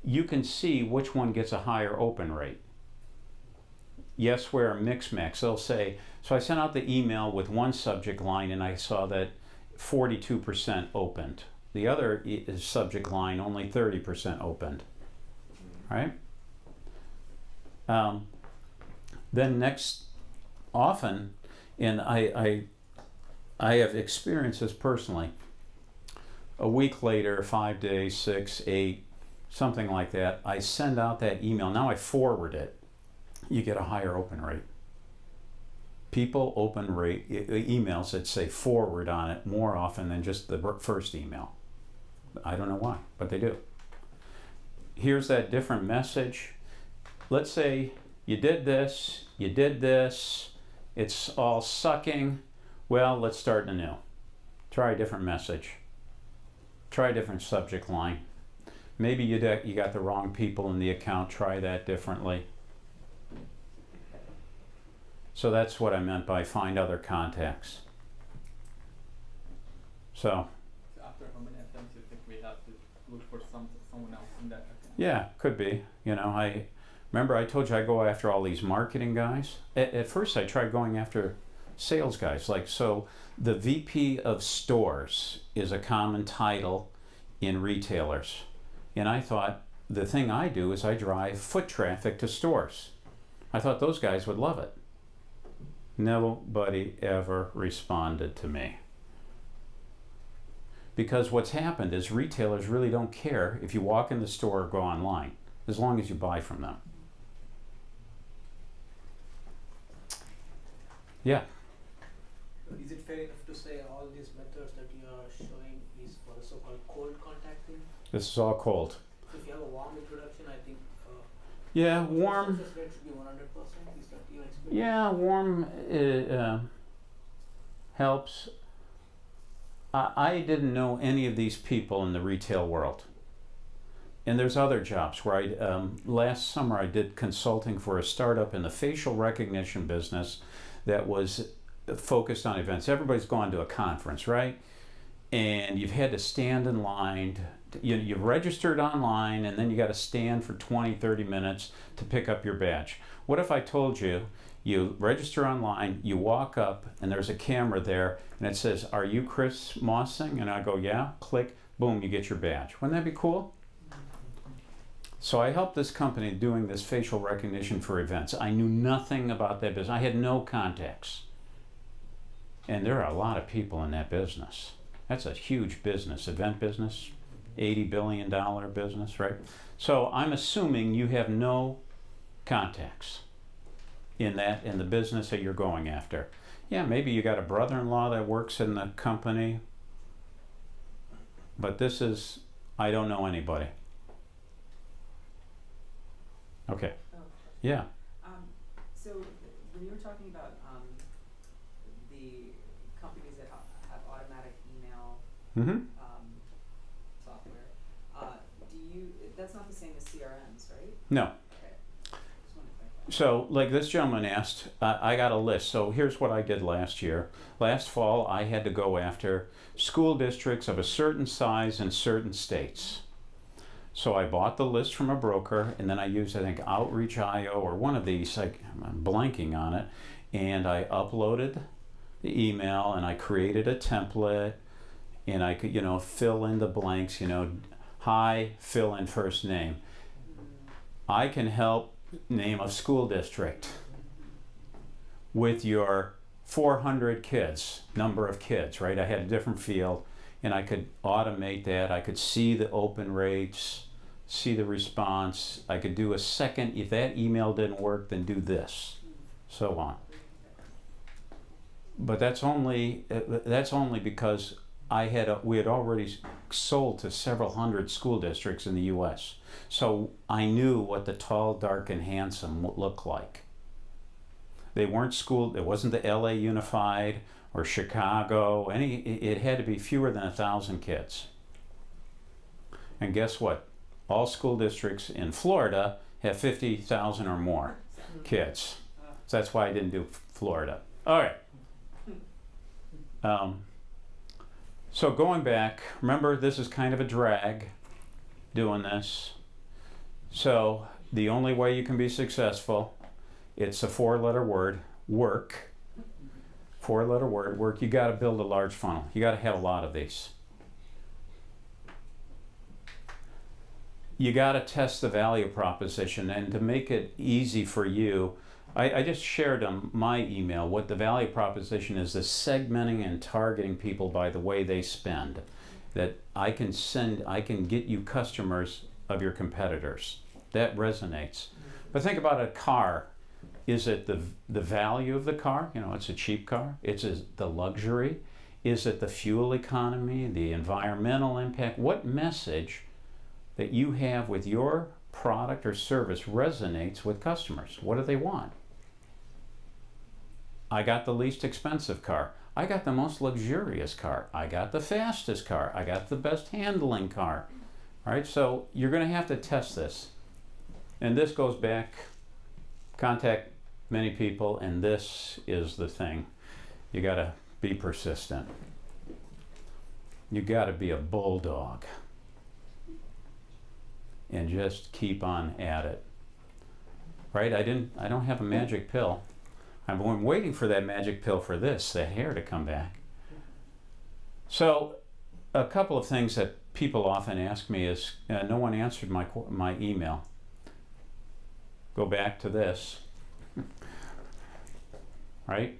Speaker 9: you can see which one gets a higher open rate. Yesware Mixmax, they'll say, so I sent out the email with one subject line and I saw that 42% opened. The other subject line, only 30% opened, right? Then next, often, and I have experienced this personally, a week later, 5 days, 6, 8, something like that, I send out that email. Now I forward it. You get a higher open rate. People open rate emails that say forward on it more often than just the first email. I don't know why, but they do. Here's that different message. Let's say you did this, it's all sucking, well, let's start anew. Try a different message. Try a different subject line. Maybe you got the wrong people in the account. Try that differently. So that's what I meant by find other contacts. So
Speaker 5: After how many attempts you think we have to look for someone else in that account?
Speaker 9: yeah, could be. You know, I remember I told you I go after all these marketing guys. At first I tried going after sales guys. Like, so the VP of stores is a common title in retailers. And I thought the thing I do is I drive foot traffic to stores. I thought those guys would love it. Nobody ever responded to me. Because what's happened is retailers really don't care if you walk in the store or go online, as long as you buy from them. Yeah.
Speaker 3: Is it fair enough to say all these methods that you are showing is for the so-called cold contacting?
Speaker 9: This is all cold.
Speaker 3: So if you have a warm introduction, I think
Speaker 9: Yeah, warm.
Speaker 3: success rate should be 100%. Is that your experience?
Speaker 9: Yeah, warm helps. I didn't know any of these people in the retail world. And there's other jobs where last summer I did consulting for a startup in the facial recognition business that was focused on events. Everybody's gone to a conference, right? And you've had to stand in line. You've registered online and then you got to stand for 20, 30 minutes to pick up your badge. What if I told you, you register online, you walk up and there's a camera there and it says, "Are you Chris Mossing?" And I go, "Yeah." Click, boom, you get your badge. Wouldn't that be cool? So I helped this company doing this facial recognition for events. I knew nothing about that business. I had no contacts. And there are a lot of people in that business. That's a huge business, event business, $80 billion business, right? So I'm assuming you have no contacts in the business that you're going after. Yeah, maybe you got a brother-in-law that works in the company, but this is, I don't know anybody. Okay.
Speaker 6: Oh,
Speaker 9: Yeah.
Speaker 6: So when you were talking about the companies that have automatic email
Speaker 9: Mm-hmm.
Speaker 6: software, that's not the same as CRMs, right?
Speaker 9: No.
Speaker 6: Okay. Just wanted to clarify.
Speaker 9: So, like this gentleman asked, I got a list. So here's what I did last year. Last fall, I had to go after school districts of a certain size in certain states. So I bought the list from a broker, and then I used, I think, Outreach.io or one of these, I'm blanking on it, and I uploaded the email, and I created a template, and I could, fill in the blanks, hi, fill in first name. I can help name a school district with your 400 kids, number of kids, right? I had a different field, and I could automate that. I could see the open rates, see the response. I could do a second, if that email didn't work, then do this, so on. But that's only because we had already sold to several hundred school districts in the U.S. So I knew what the tall, dark, and handsome would look like. They weren't school. It wasn't the L.A. Unified or Chicago. It had to be fewer than 1,000 kids. And guess what? All school districts in Florida have 50,000 or more kids. So that's why I didn't do Florida. All right. So going back, remember this is kind of a drag doing this. So the only way you can be successful, it's a 4-letter word, work. 4-letter word, work. You got to build a large funnel. You got to have a lot of these. You got to test the value proposition, and to make it easy for you, I just shared on my email what the value proposition is, the segmenting and targeting people by the way they spend. That I can get you customers of your competitors. That resonates. But think about a car. Is it the value of the car? It's a cheap car. It's the luxury. Is it the fuel economy, the environmental impact? What message that you have with your product or service resonates with customers? What do they want? I got the least expensive car. I got the most luxurious car. I got the fastest car. I got the best handling car. Right? So you're going to have to test this. And this goes back, contact many people, and this is the thing. You got to be persistent. You got to be a bulldog. And just keep on at it. Right? I don't have a magic pill. I've been waiting for that magic pill for this, that hair to come back. So a couple of things that people often ask me is, no one answered my email. Go back to this. Right?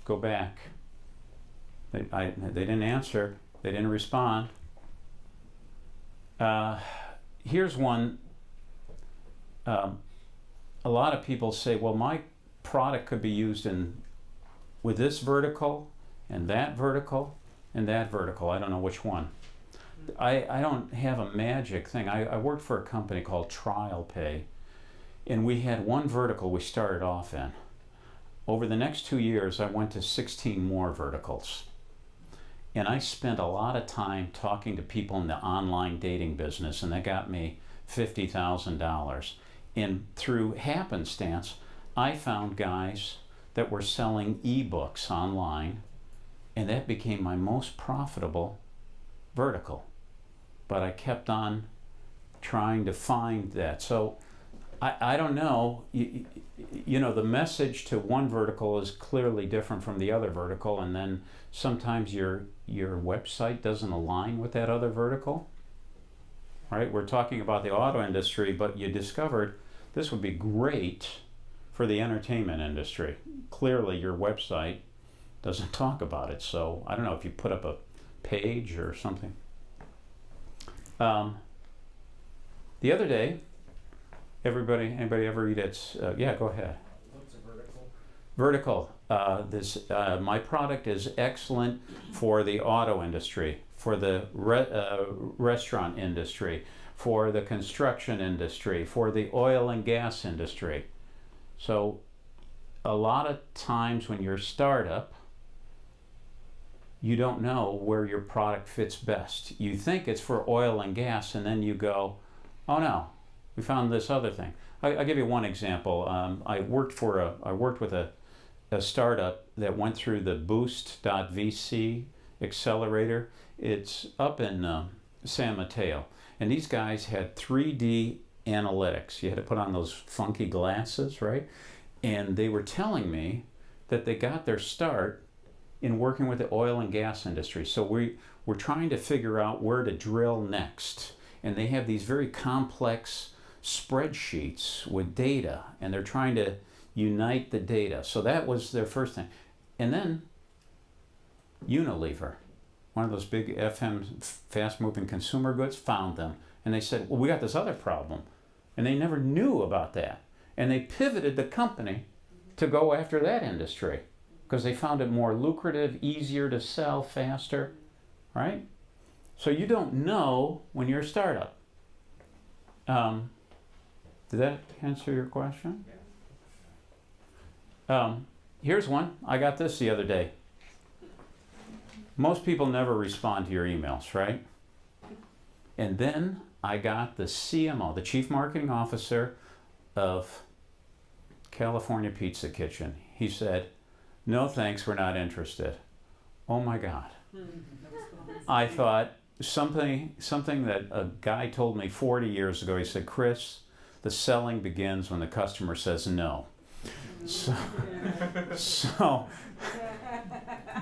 Speaker 9: Go back. They didn't answer. They didn't respond. Here's one. A lot of people say, well, my product could be used with this vertical and that vertical and that vertical. I don't know which one. I don't have a magic thing. I worked for a company called Trial Pay, and we had one vertical we started off in. Over the next 2 years, I went to 16 more verticals. And I spent a lot of time talking to people in the online dating business, and that got me $50,000. And through happenstance, I found guys that were selling ebooks online, and that became my most profitable vertical. But I kept on trying to find that. So I don't know, you know, the message to one vertical is clearly different from the other vertical, and then sometimes your website doesn't align with that other vertical. Right? We're talking about the auto industry, but you discovered this would be great for the entertainment industry. Clearly your website doesn't talk about it, so I don't know if you put up a page or something. The other day, anybody ever read it? Yeah, go ahead.
Speaker 8: What's a vertical?
Speaker 9: Vertical. My product is excellent for the auto industry, for the restaurant industry, for the construction industry, for the oil and gas industry. So a lot of times when you're a startup, you don't know where your product fits best. You think it's for oil and gas, and then you go, oh no, we found this other thing. I'll give you one example. I worked with a startup that went through the Boost.vc accelerator. It's up in San Mateo. And these guys had 3D analytics. You had to put on those funky glasses, right? And they were telling me that they got their start in working with the oil and gas industry. So we're trying to figure out where to drill next. And they have these very complex spreadsheets with data, and they're trying to unite the data. So that was their first thing. And then Unilever, one of those big FM fast-moving consumer goods, found them. And they said, well, we got this other problem. And they never knew about that. And they pivoted the company to go after that industry because they found it more lucrative, easier to sell, faster, right? So you don't know when you're a startup. Did that answer your question? Here's one. I got this the other day. Most people never respond to your emails, right? And then I got the CMO, the Chief Marketing Officer of California Pizza Kitchen. He said, no thanks, we're not interested. Oh my God. I thought something that a guy told me 40 years ago. He said, Chris, the selling begins when the customer says no. So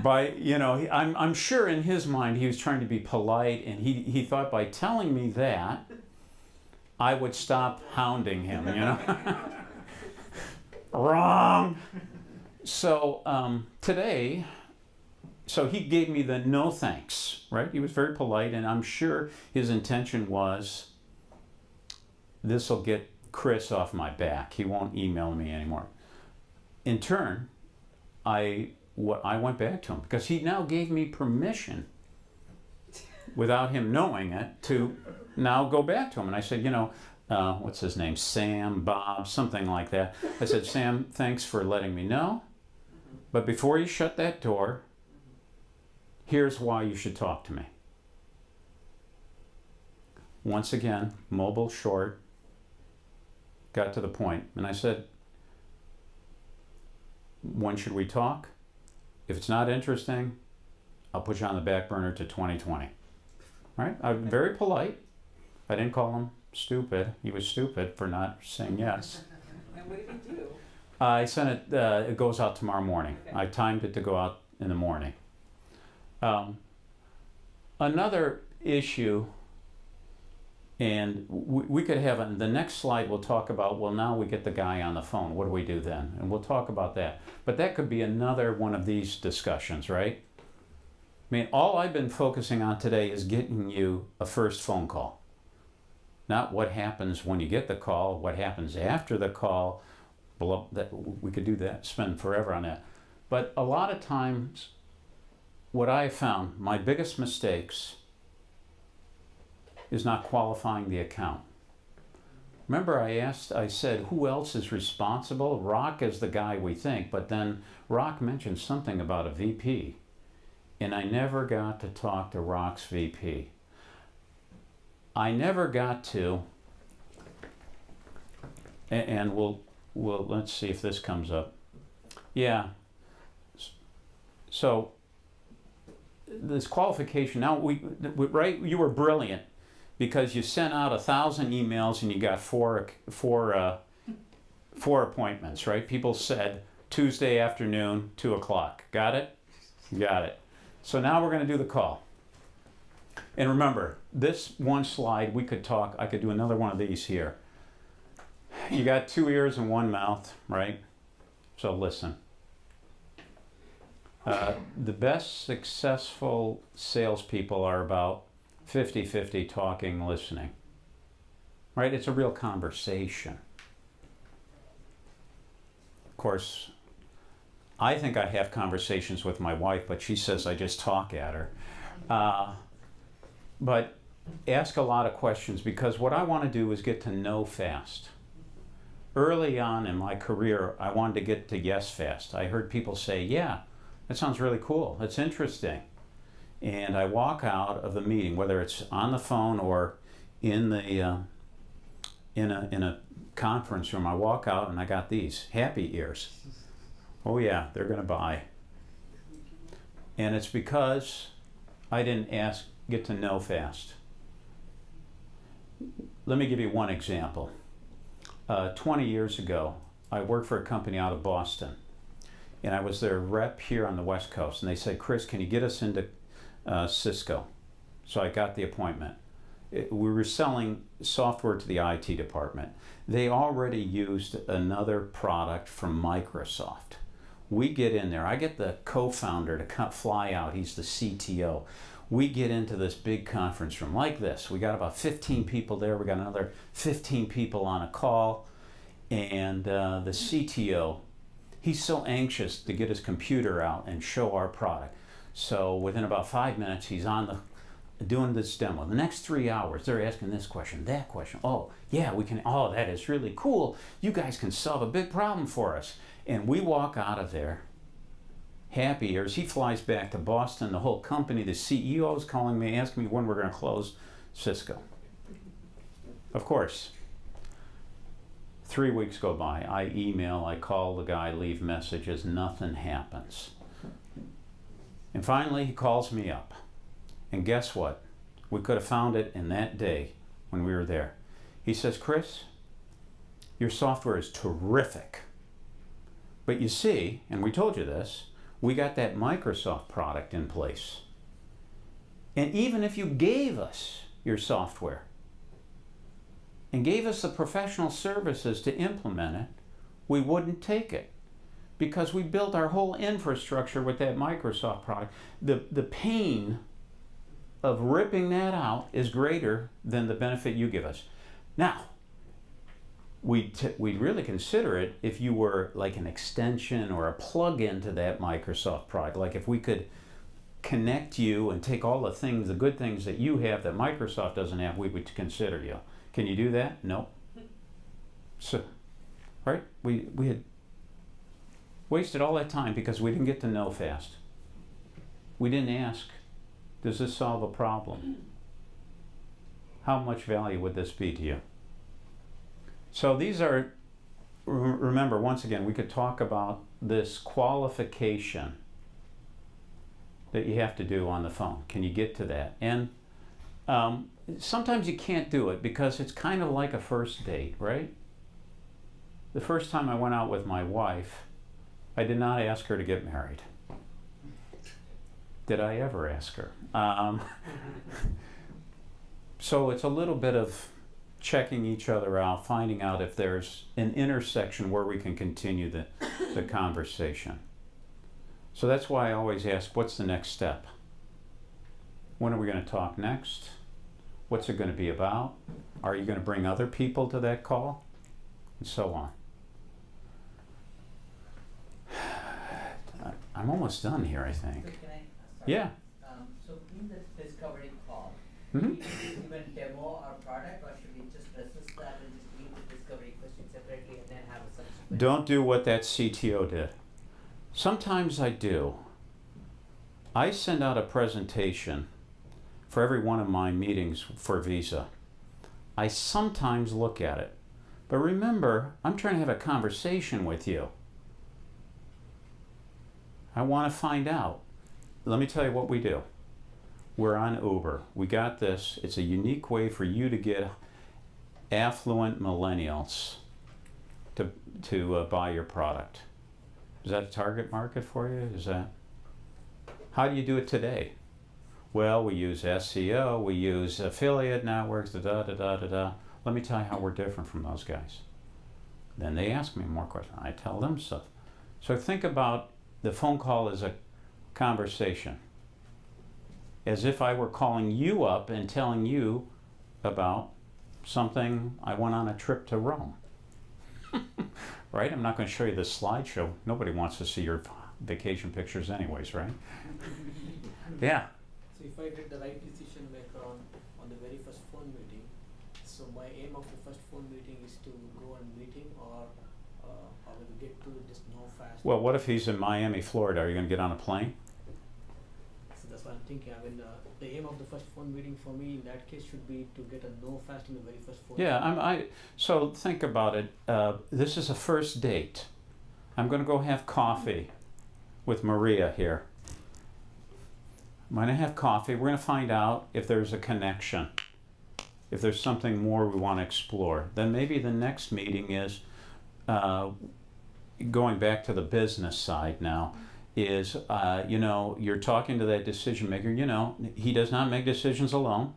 Speaker 9: I'm sure in his mind he was trying to be polite, and he thought by telling me that I would stop hounding him, Wrong. So today, so he gave me the no thanks, right? He was very polite, and I'm sure his intention was, this will get Chris off my back. He won't email me anymore. In turn, I went back to him because he now gave me permission, without him knowing it, to now go back to him. And I said, what's his name? Sam, Bob, something like that. I said, Sam, thanks for letting me know.
Speaker 2: But before you shut that door, here's why you should talk to me. Once again, mobile, short, got to the point. And I said, when should we talk? If it's not interesting, I'll put you on the back burner to 2020. Right? I'm very polite. I didn't call him stupid. He was stupid for not saying yes.
Speaker 6: And what did he do?
Speaker 2: I sent it, it goes out tomorrow morning.
Speaker 6: Okay.
Speaker 2: I timed it to go out in the morning. Another issue, and we could have, the next slide we'll talk about, well, now we get the guy on the phone. What do we do then? And we'll talk about that. But that could be another one of these discussions, right? I mean, all I've been focusing on today is getting you a first phone call. Not what happens when you get the call, what happens after the call. That we could do that, spend forever on that. But a lot of times, what I have found, my biggest mistakes is not qualifying the account. Remember I said, who else is responsible? Rock is the guy we think, but then Rock mentioned something about a VP. And I never got to talk to Rock's VP. I never got to, and we'll let's see if this comes up. Yeah. So this qualification, now right, you were brilliant because you sent out 1,000 emails and you got four appointments, right? People said Tuesday afternoon, 2 o'clock. Got it? Got it. So now we're going to do the call. And remember, this one slide, I could do another one of these here. You got 2 ears and 1 mouth, right? So listen. The best successful salespeople are about 50-50 talking, listening. Right? It's a real conversation. Of course, I think I have conversations with my wife, but she says I just talk at her. But ask a lot of questions because what I want to do is get to know fast. Early on in my career, I wanted to get to yes fast. I heard people say, yeah, that sounds really cool. That's interesting. And I walk out of the meeting, whether it's on the phone or in the in a conference room, I walk out and I got these happy ears. Oh yeah, they're going to buy. And it's because I didn't get to know fast. Let me give you one example. 20 years ago, I worked for a company out of Boston, and I was their rep here on the West Coast, and they said, Chris, can you get us into Cisco? So I got the appointment. We were selling software to the IT department. They already used another product from Microsoft. We get in there. I get the co-founder to fly out. He's the CTO. We get into this big conference room like this. We got about 15 people there. We got another 15 people on a call. And the CTO, he's so anxious to get his computer out and show our product. So within about 5 minutes, he's doing this demo. The next 3 hours, they're asking this question, that question. Oh, yeah, we can. Oh, that is really cool. You guys can solve a big problem for us. And we walk out of there happy ears. He flies back to Boston. The whole company, the CEO is calling me, asking me when we're going to close Cisco. Of course. 3 weeks go by. I email, I call the guy, leave messages. Nothing happens. And finally, he calls me up. And guess what? We could have found it in that day when we were there. He says, Chris, your software is terrific. But you see, and we told you this, we got that Microsoft product in place. And even if you gave us your software and gave us the professional services to implement it, we wouldn't take it because we built our whole infrastructure with that Microsoft product. The pain of ripping that out is greater than the benefit you give us. Now, we'd really consider it if you were like an extension or a plug-in to that Microsoft product. Like if we could connect you and take all the things, the good things that you have that Microsoft doesn't have, we would consider you. Can you do that? No. So, right? We
Speaker 9: Wasted all that time because we didn't get to know fast. We didn't ask, does this solve a problem? How much value would this be to you? So these are, remember, once again, we could talk about this qualification that you have to do on the phone. Can you get to that? And sometimes you can't do it because it's kind of like a first date, right? The first time I went out with my wife, I did not ask her to get married. Did I ever ask her? So it's a little bit of checking each other out, finding out if there's an intersection where we can continue the conversation. So that's why I always ask, what's the next step? When are we going to talk next? What's it going to be about? Are you going to bring other people to that call? And so on. I'm almost done here, I think.
Speaker 7: So can I,
Speaker 9: Yeah.
Speaker 7: So in this discovery call,
Speaker 9: Mhm.
Speaker 7: should we even demo our product, or should we just resist that and just leave the discovery question separately and then have a subsequent?
Speaker 9: Don't do what that CTO did. Sometimes I do. I send out a presentation for every one of my meetings for Visa. I sometimes look at it. But remember, I'm trying to have a conversation with you. I want to find out. Let me tell you what we do. We're on Uber. We got this. It's a unique way for you to get affluent millennials to buy your product. Is that a target market for you? Is that? How do you do it today? Well, we use SEO, we use affiliate networks, da-da-da-da-da. Let me tell you how we're different from those guys. Then they ask me more questions. I tell them stuff. So think about the phone call as a conversation. As if I were calling you up and telling you about something. I went on a trip to Rome. Right? I'm not going to show you this slideshow. Nobody wants to see your vacation pictures anyways, right? Yeah.
Speaker 3: So if I get the right decision maker on the very first phone meeting, so my aim of the first phone meeting is to go on meeting, or I will get to just know fast.
Speaker 9: Well, what if he's in Miami, Florida? Are you going to get on a plane?
Speaker 3: So that's what I'm thinking. I mean, the aim of the first phone meeting for me in that case should be to get a know fast in the very first phone meeting.
Speaker 9: So think about it. This is a first date. I'm going to go have coffee with Maria here. I'm going to have coffee. We're going to find out if there's a connection, if there's something more we want to explore. Then maybe the next meeting is, going back to the business side now, is, you're talking to that decision maker. He does not make decisions alone.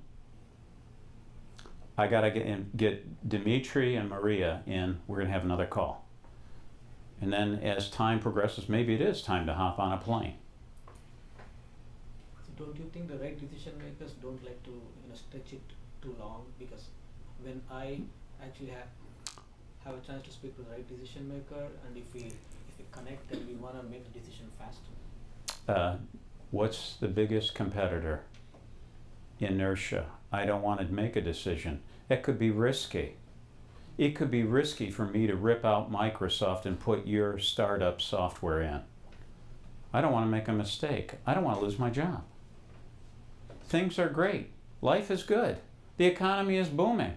Speaker 9: I got to get Dimitri and Maria in. We're going to have another call. And then as time progresses, maybe it is time to hop on a plane.
Speaker 3: So don't you think the right decision makers don't like to stretch it too long? Because when I actually have a chance to speak to the right decision maker, and if we connect, then we want to make the decision faster.
Speaker 9: What's the biggest competitor? Inertia. I don't want to make a decision. That could be risky. It could be risky for me to rip out Microsoft and put your startup software in. I don't want to make a mistake. I don't want to lose my job. Things are great. Life is good. The economy is booming.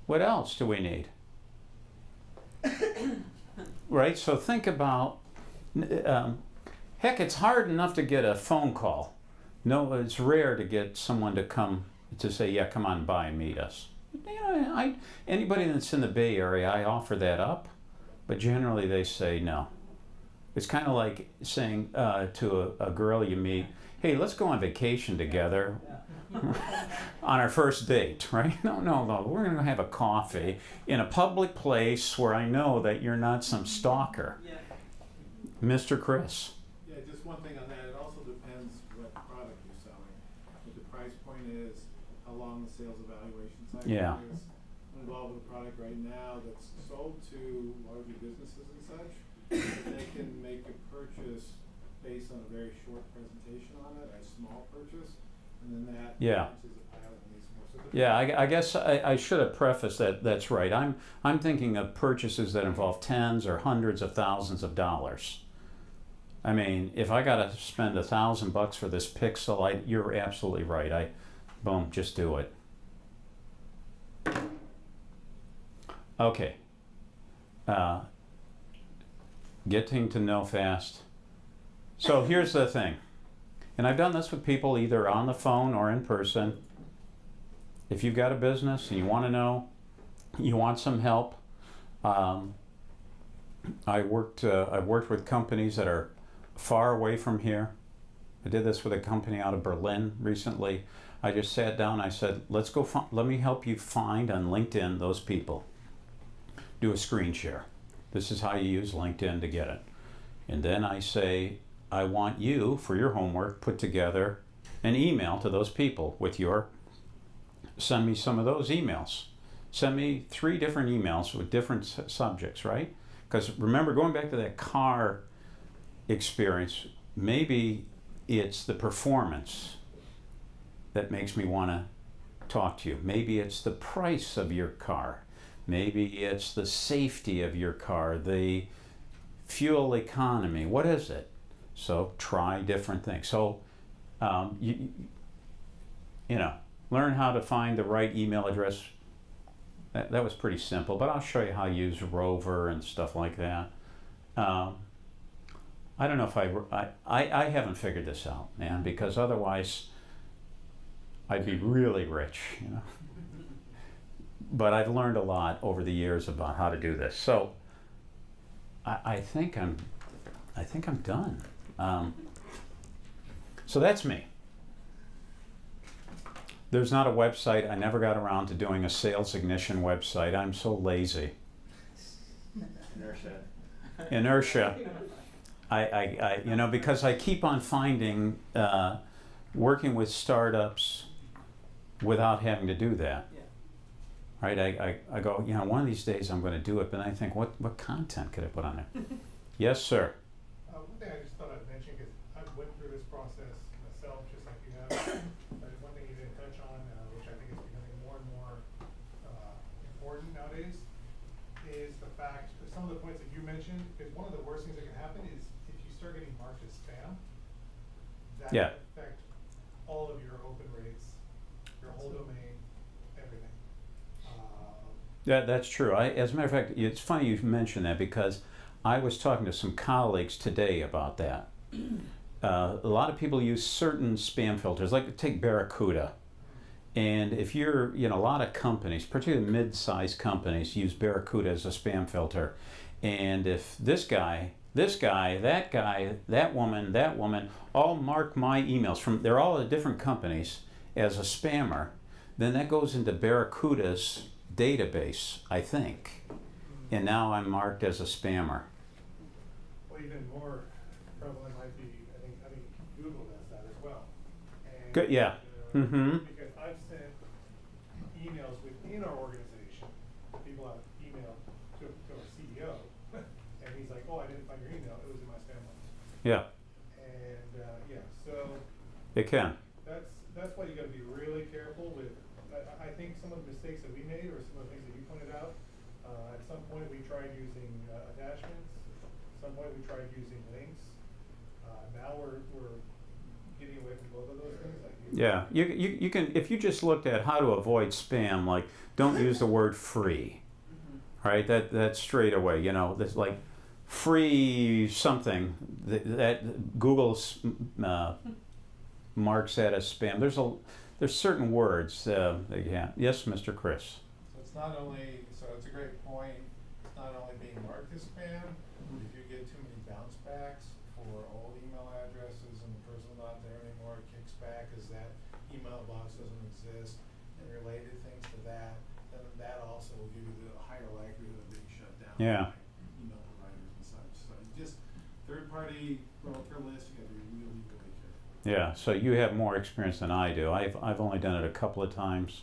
Speaker 9: What else do we need? Right? So think about, heck, it's hard enough to get a phone call. No, it's rare to get someone to come to say, yeah, come on by and meet us. Anybody that's in the Bay Area, I offer that up, but generally they say no. It's kind of like saying to a girl you meet, hey, let's go on vacation together on our first date, right? No, we're going to have a coffee in a public place where I know that you're not some stalker.
Speaker 6: Yeah.
Speaker 9: Mr. Chris.
Speaker 10: Yeah, just one thing on that, it also depends what product you're selling. What the price point is, how long the sales evaluation cycle is. I'm involved with a product right now that's sold to larger businesses and such. They can make a purchase based on a very short presentation on it, a small purchase, and then that launches a pilot and needs more. So
Speaker 9: Yeah, I guess I should have prefaced that. That's right. I'm thinking of purchases that involve tens or hundreds of thousands of dollars. I mean, if I gotta spend $1,000 for this pixel, you're absolutely right. Boom, just do it. Okay. Getting to know fast. So here's the thing, and I've done this with people either on the phone or in person. If you've got a business and you want to know, you want some help, I've worked with companies that are far away from here. I did this with a company out of Berlin recently. I just sat down, I said, let me help you find on LinkedIn those people. Do a screen share. This is how you use LinkedIn to get it. And then I say, I want you, for your homework, put together an email to those people with send me some of those emails. Send me 3 different emails with different subjects, right? Because remember, going back to that car experience, maybe it's the performance that makes me want to talk to you. Maybe it's the price of your car. Maybe it's the safety of your car, the fuel economy. What is it? So try different things. So you know, learn how to find the right email address. That was pretty simple, but I'll show you how to use Rover and stuff like that. I don't know if I haven't figured this out, man, because otherwise I'd be really rich, you know. But I've learned a lot over the years about how to do this. So I think I'm done. So that's me. There's not a website. I never got around to doing a sales ignition website. I'm so lazy. Inertia. I you know, because I keep on finding working with startups without having to do that. Right? I go, you know, one of these days I'm going to do it, but I think, what content could I put on there? Yes, sir.
Speaker 4: One thing I just thought I'd mention, because I went through this process myself, just like you have. But one thing you didn't touch on, which I think is becoming more and more important nowadays, is the fact that some of the points that you mentioned, is one of the worst things that can happen is if you start getting marked as spam, that can affect all of your open rates, your whole domain, everything.
Speaker 9: That's true. As a matter of fact, it's funny you mention that, because I was talking to some colleagues today about that. A lot of people use certain spam filters, like take Barracuda. And if you're, you know, a lot of companies, particularly mid-sized companies, use Barracuda as a spam filter. And if this guy, that woman, all mark my emails they're all at different companies as a spammer, then that goes into Barracuda's database, I think. And now I'm marked as a spammer.
Speaker 4: Well, even more prevalent might be, I think Google does that as well. And,
Speaker 9: Good, yeah.
Speaker 4: Because I've sent emails within our organization, people have emailed to our CEO, and he's like, oh, I didn't find your email, it was in my spam box.
Speaker 9: Yeah.
Speaker 4: And so
Speaker 9: It can.
Speaker 4: that's why you got to be really careful with. I think some of the mistakes that we made, or some of the things that you pointed out, at some point we tried using attachments. At some point we tried using links. Now we're getting away from both of those things. Like
Speaker 9: You can, if you just looked at how to avoid spam, like don't use the word free, right? That's straight away. You know, there's like free something that Google's marks that as spam. There's certain words that you have. Yes, Mr. Chris.
Speaker 10: So it's not only, so it's a great point, it's not only being marked as spam, if you get too many bounce backs for old email addresses and the person's not there anymore, it kicks back because that email box doesn't exist, and related things to that, then that also will give you the higher likelihood of being shut down
Speaker 9: Yeah.
Speaker 10: by email providers and such. So you just, third-party broker list, you gotta be really, really careful.
Speaker 9: Yeah, so you have more experience than I do. I've only done it a couple of times.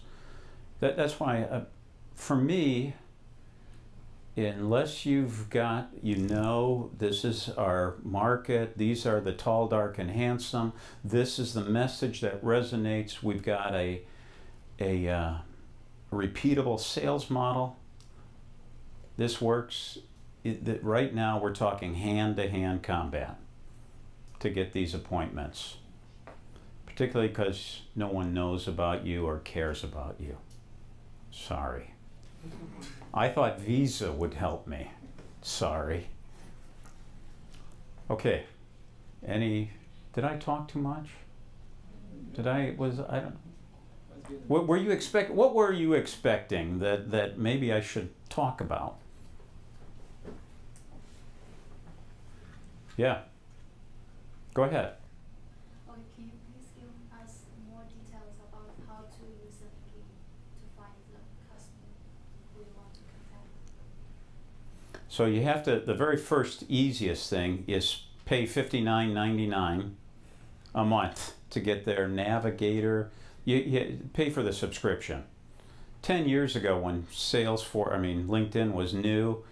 Speaker 9: That's why, for me, unless you've got, you know, this is our market, these are the tall, dark, and handsome, this is the message that resonates, we've got a repeatable sales model, this works. Right now we're talking hand-to-hand combat. to get these appointments, particularly because no one knows about you or cares about you. Sorry. I thought Visa would help me. Sorry. Okay. Did I talk too much? I don't. What were you expecting that maybe I should talk about? Yeah. Go ahead.
Speaker 8: Okay, can you please give us more details about how to use the link to find the customer we want to contact?
Speaker 9: So you have to, the very first easiest thing is pay $59.99 a month to get their navigator. You pay for the subscription. 10 years ago when LinkedIn was new,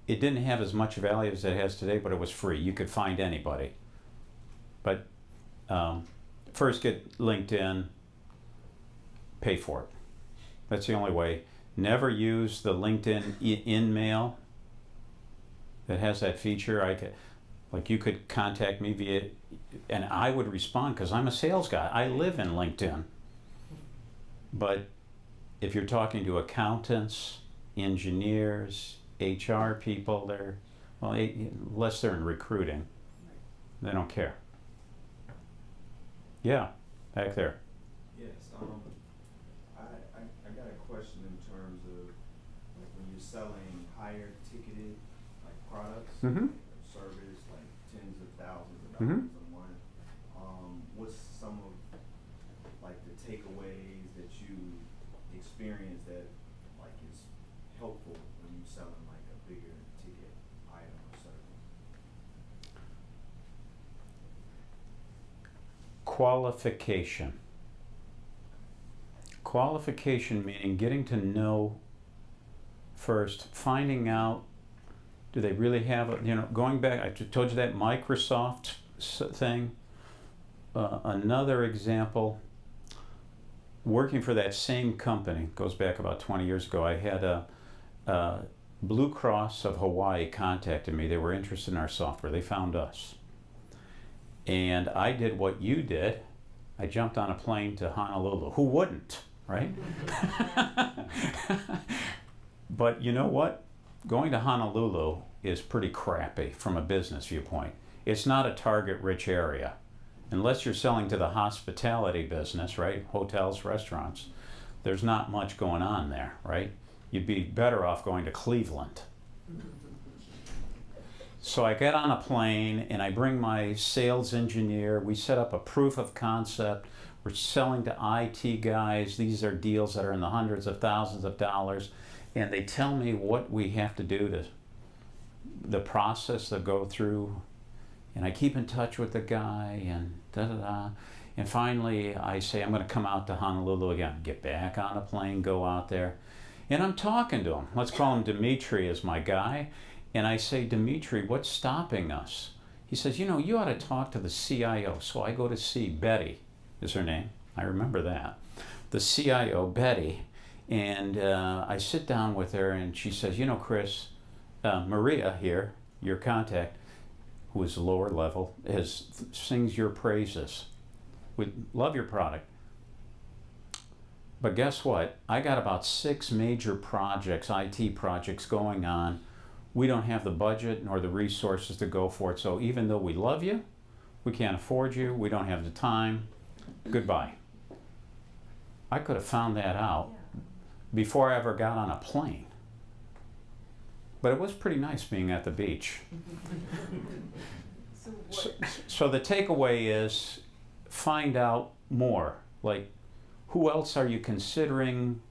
Speaker 9: it didn't have as much value as it has today, but it was free. You could find anybody. But first get LinkedIn, pay for it. That's the only way. Never use the LinkedIn in-mail that has that feature. You could contact me via, and I would respond because I'm a sales guy. I live in LinkedIn. But if you're talking to accountants, engineers, HR people, unless they're in recruiting, they don't care. Yeah, back there.
Speaker 11: Yes, I got a question in terms of like when you're selling higher ticketed products, service like tens of thousands of dollars a month. What's some of the takeaways that you experience that is helpful when you're selling a bigger ticket item or service?
Speaker 9: Qualification. Qualification meaning getting to know first, finding out, do they really have going back, I told you that Microsoft thing. Another example, working for that same company, goes back about 20 years ago, I had a Blue Cross of Hawaii contacted me. They were interested in our software. They found us. And I did what you did. I jumped on a plane to Honolulu. Who wouldn't, right? But you know what? Going to Honolulu is pretty crappy from a business viewpoint. It's not a target-rich area. Unless you're selling to the hospitality business, right? Hotels, restaurants. There's not much going on there, right? You'd be better off going to Cleveland. So I get on a plane and I bring my sales engineer. We set up a proof of concept. We're selling to IT guys. These are deals that are in the hundreds of thousands of dollars. And they tell me what we have to do to the process to go through. And I keep in touch with the guy and da-da-da. And finally I say, I'm going to come out to Honolulu again. Get back on a plane, go out there. And I'm talking to him. Let's call him Dimitri as my guy. And I say, Dimitri, what's stopping us? He says, you ought to talk to the CIO. So I go to see Betty, is her name. I remember that. The CIO, Betty. And I sit down with her and she says, Chris, Maria here, your contact, who is lower level, sings your praises. We love your product. But guess what? I got about 6 major projects, IT projects going on. We don't have the budget nor the resources to go for it. So even though we love you, we can't afford you, we don't have the time, goodbye. I could have found that out before I ever got on a plane. But it was pretty nice being at the beach. So the takeaway is find out more. Like, who else are you considering?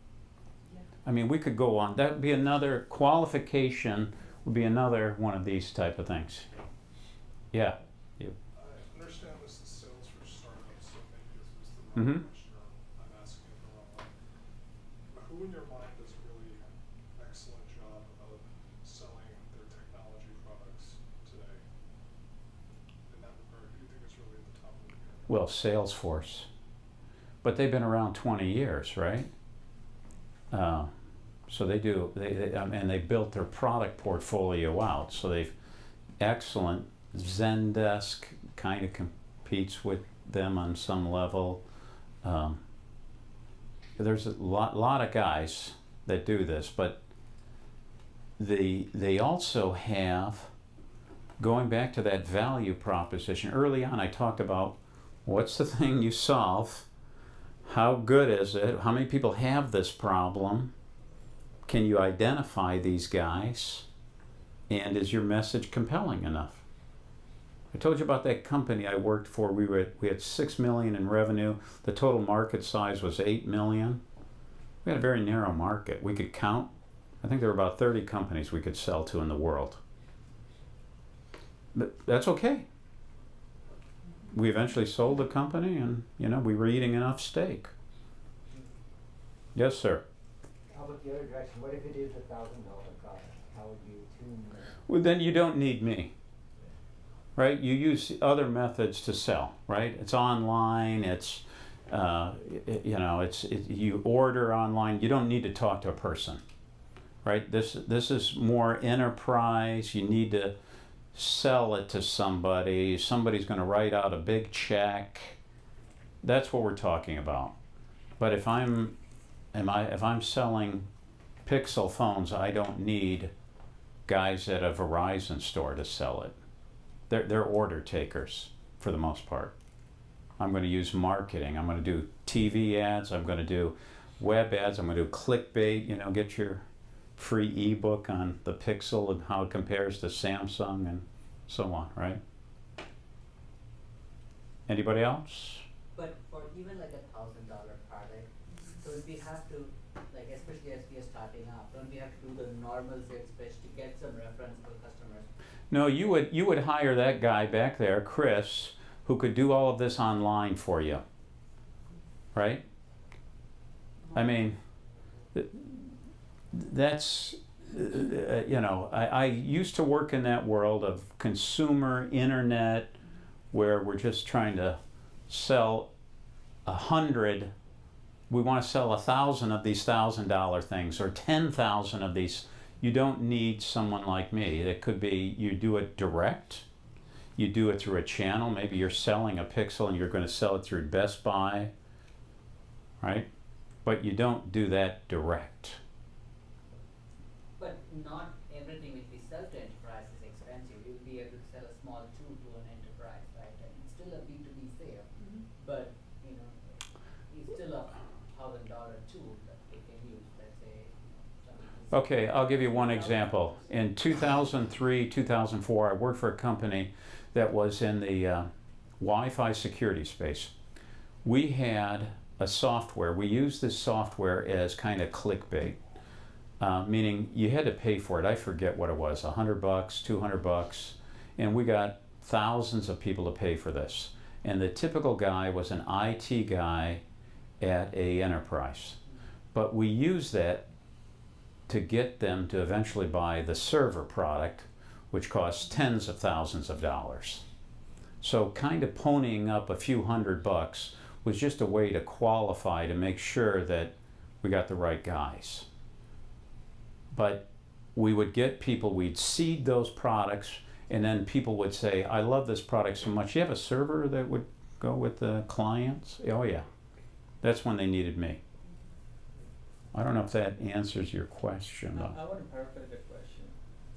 Speaker 9: I mean, we could go on. That would be another qualification, would be another one of these type of things. Yeah. You.
Speaker 4: I understand this is sales for startups, so maybe this is the wrong question, or I'm asking it the wrong way. But who in your mind does a really excellent job of selling their technology products today? In that regard, who do you think is really at the top of the pyramid?
Speaker 9: Well, Salesforce. But they've been around 20 years, right? So they do, and they built their product portfolio out. So they've excellent Zendesk kind of competes with them on some level. There's a lot of guys that do this, but they also have, going back to that value proposition, early on I talked about what's the thing you solve, how good is it, how many people have this problem, can you identify these guys, and is your message compelling enough? I told you about that company I worked for. We had $6 million in revenue. The total market size was $8 million. We had a very narrow market. We could count, I think there were about 30 companies we could sell to in the world. But that's okay. We eventually sold the company, and we were eating enough steak. Yes, sir.
Speaker 12: How about the other direction? What if it is $1,000 product? How would you tune that?
Speaker 9: Well, then you don't need me. Right? You use other methods to sell, right? It's online, it's, you order online. You don't need to talk to a person, right? This is more enterprise. You need to sell it to somebody. Somebody's going to write out a big check. That's what we're talking about. But if I'm selling Pixel phones, I don't need guys at a Verizon store to sell it. They're order takers for the most part. I'm going to use marketing. I'm going to do TV ads. I'm going to do web ads. I'm going to do clickbait. Get your free ebook on the Pixel and how it compares to Samsung and so on, right? Anybody else?
Speaker 7: But for even like $1,000 product, don't we have to, like, especially as we are starting up, don't we have to do the normal sales pitch to get some referenceable customers?
Speaker 9: No, you would hire that guy back there, Chris, who could do all of this online for you, right? I mean, that's, I used to work in that world of consumer internet where we're just trying to sell 100. We want to sell 1,000 of these $1,000 things or 10,000 of these. You don't need someone like me. It could be you do it direct. You do it through a channel. Maybe you're selling a Pixel and you're going to sell it through Best Buy, right? But you don't do that direct.
Speaker 7: But not everything which we sell to enterprise is expensive. You'll be able to sell a small tool to an enterprise, right? And it's still a B2B sale, but it's still a $1,000 tool that they can use. Let's say.
Speaker 9: Okay, I'll give you one example. In 2003, 2004, I worked for a company that was in the Wi-Fi security space. We had a software. We used this software as kind of clickbait, meaning you had to pay for it. I forget what it was, $100, $200, and we got thousands of people to pay for this. And the typical guy was an IT guy at a enterprise. But we used that to get them to eventually buy the server product, which costs tens of thousands of dollars. So kind of ponying up a few $100 was just a way to qualify, to make sure that we got the right guys. But we would get people, we'd seed those products, and then people would say, I love this product so much. You have a server that would go with the clients? Oh yeah. That's when they needed me. I don't know if that answers your question.
Speaker 5: I want to paraphrase that question.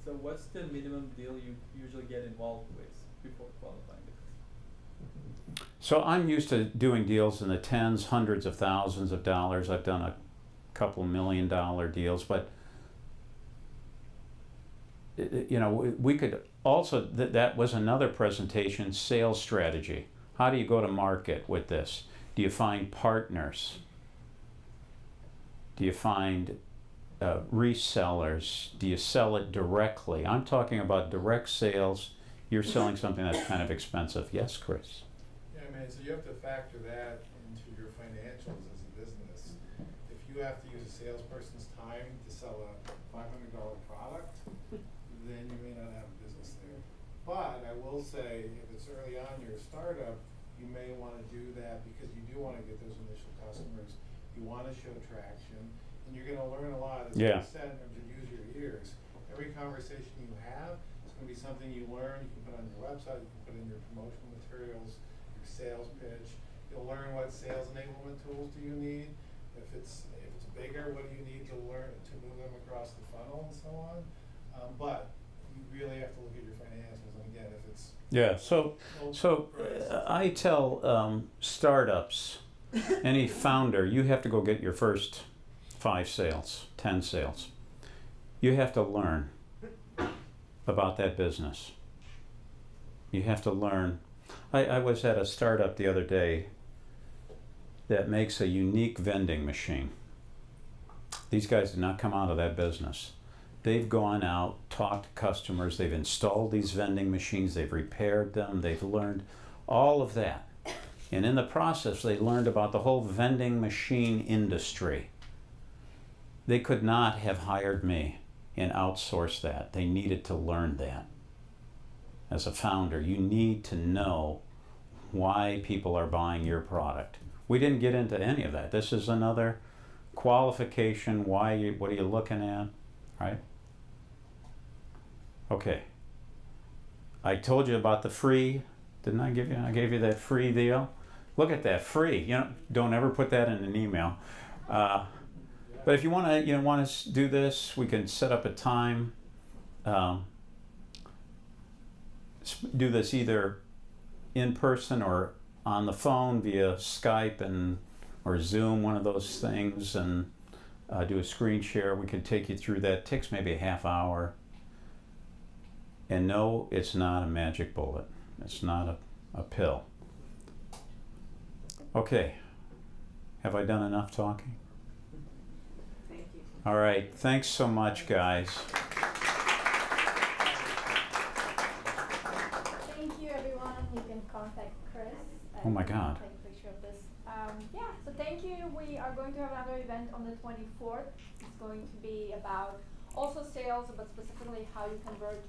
Speaker 5: So what's the minimum deal you usually get involved with before qualifying the customer?
Speaker 9: So I'm used to doing deals in the tens, hundreds of thousands of dollars. I've done a couple $1 million deals, but we could also, that was another presentation, sales strategy. How do you go to market with this? Do you find partners? Do you find resellers? Do you sell it directly? I'm talking about direct sales. You're selling something that's kind of expensive. Yes, Chris?
Speaker 10: Yeah, so you have to factor that into your financials as a business. If you have to use a salesperson's time to sell a $500 product, then you may not have a business there. But I will say, if it's early on in your startup, you may want to do that because you do want to get those initial customers. You want to show traction, and you're going to learn a lot. As you said, in terms of use your ears. Every conversation you have is gonna be something you learn, you can put on your website, you can put in your promotional materials, your sales pitch. You'll learn what sales enablement tools do you need. If it's bigger, what do you need to learn to move them across the funnel and so on. But you really have to look at your financials, and again, if it's
Speaker 9: I tell startups, any founder, you have to go get your first 5 sales, 10 sales. You have to learn about that business. You have to learn. I was at a startup the other day that makes a unique vending machine. These guys did not come out of that business. They've gone out, talked to customers, they've installed these vending machines, they've repaired them, they've learned all of that. And in the process, they learned about the whole vending machine industry. They could not have hired me and outsourced that. They needed to learn that. As a founder, you need to know why people are buying your product. We didn't get into any of that. This is another qualification. What are you looking at, right? Okay. I told you about the free. Didn't I give you? I gave you that free deal. Look at that, free. You know, don't ever put that in an email. But if you want to, do this, we can set up a time. Do this either in person or on the phone via Skype or Zoom, one of those things, and do a screen share. We can take you through that. It takes maybe a half hour. And no, it's not a magic bullet. It's not a pill. Okay. Have I done enough talking?
Speaker 6: Thank you.
Speaker 9: All right. Thanks so much, guys.
Speaker 1: Thank you, everyone. You can contact Chris.
Speaker 9: Oh my God.
Speaker 1: Take a picture of this. Yeah, so thank you. We are going to have another event on the 24th. It's going to be about also sales, but specifically how you convert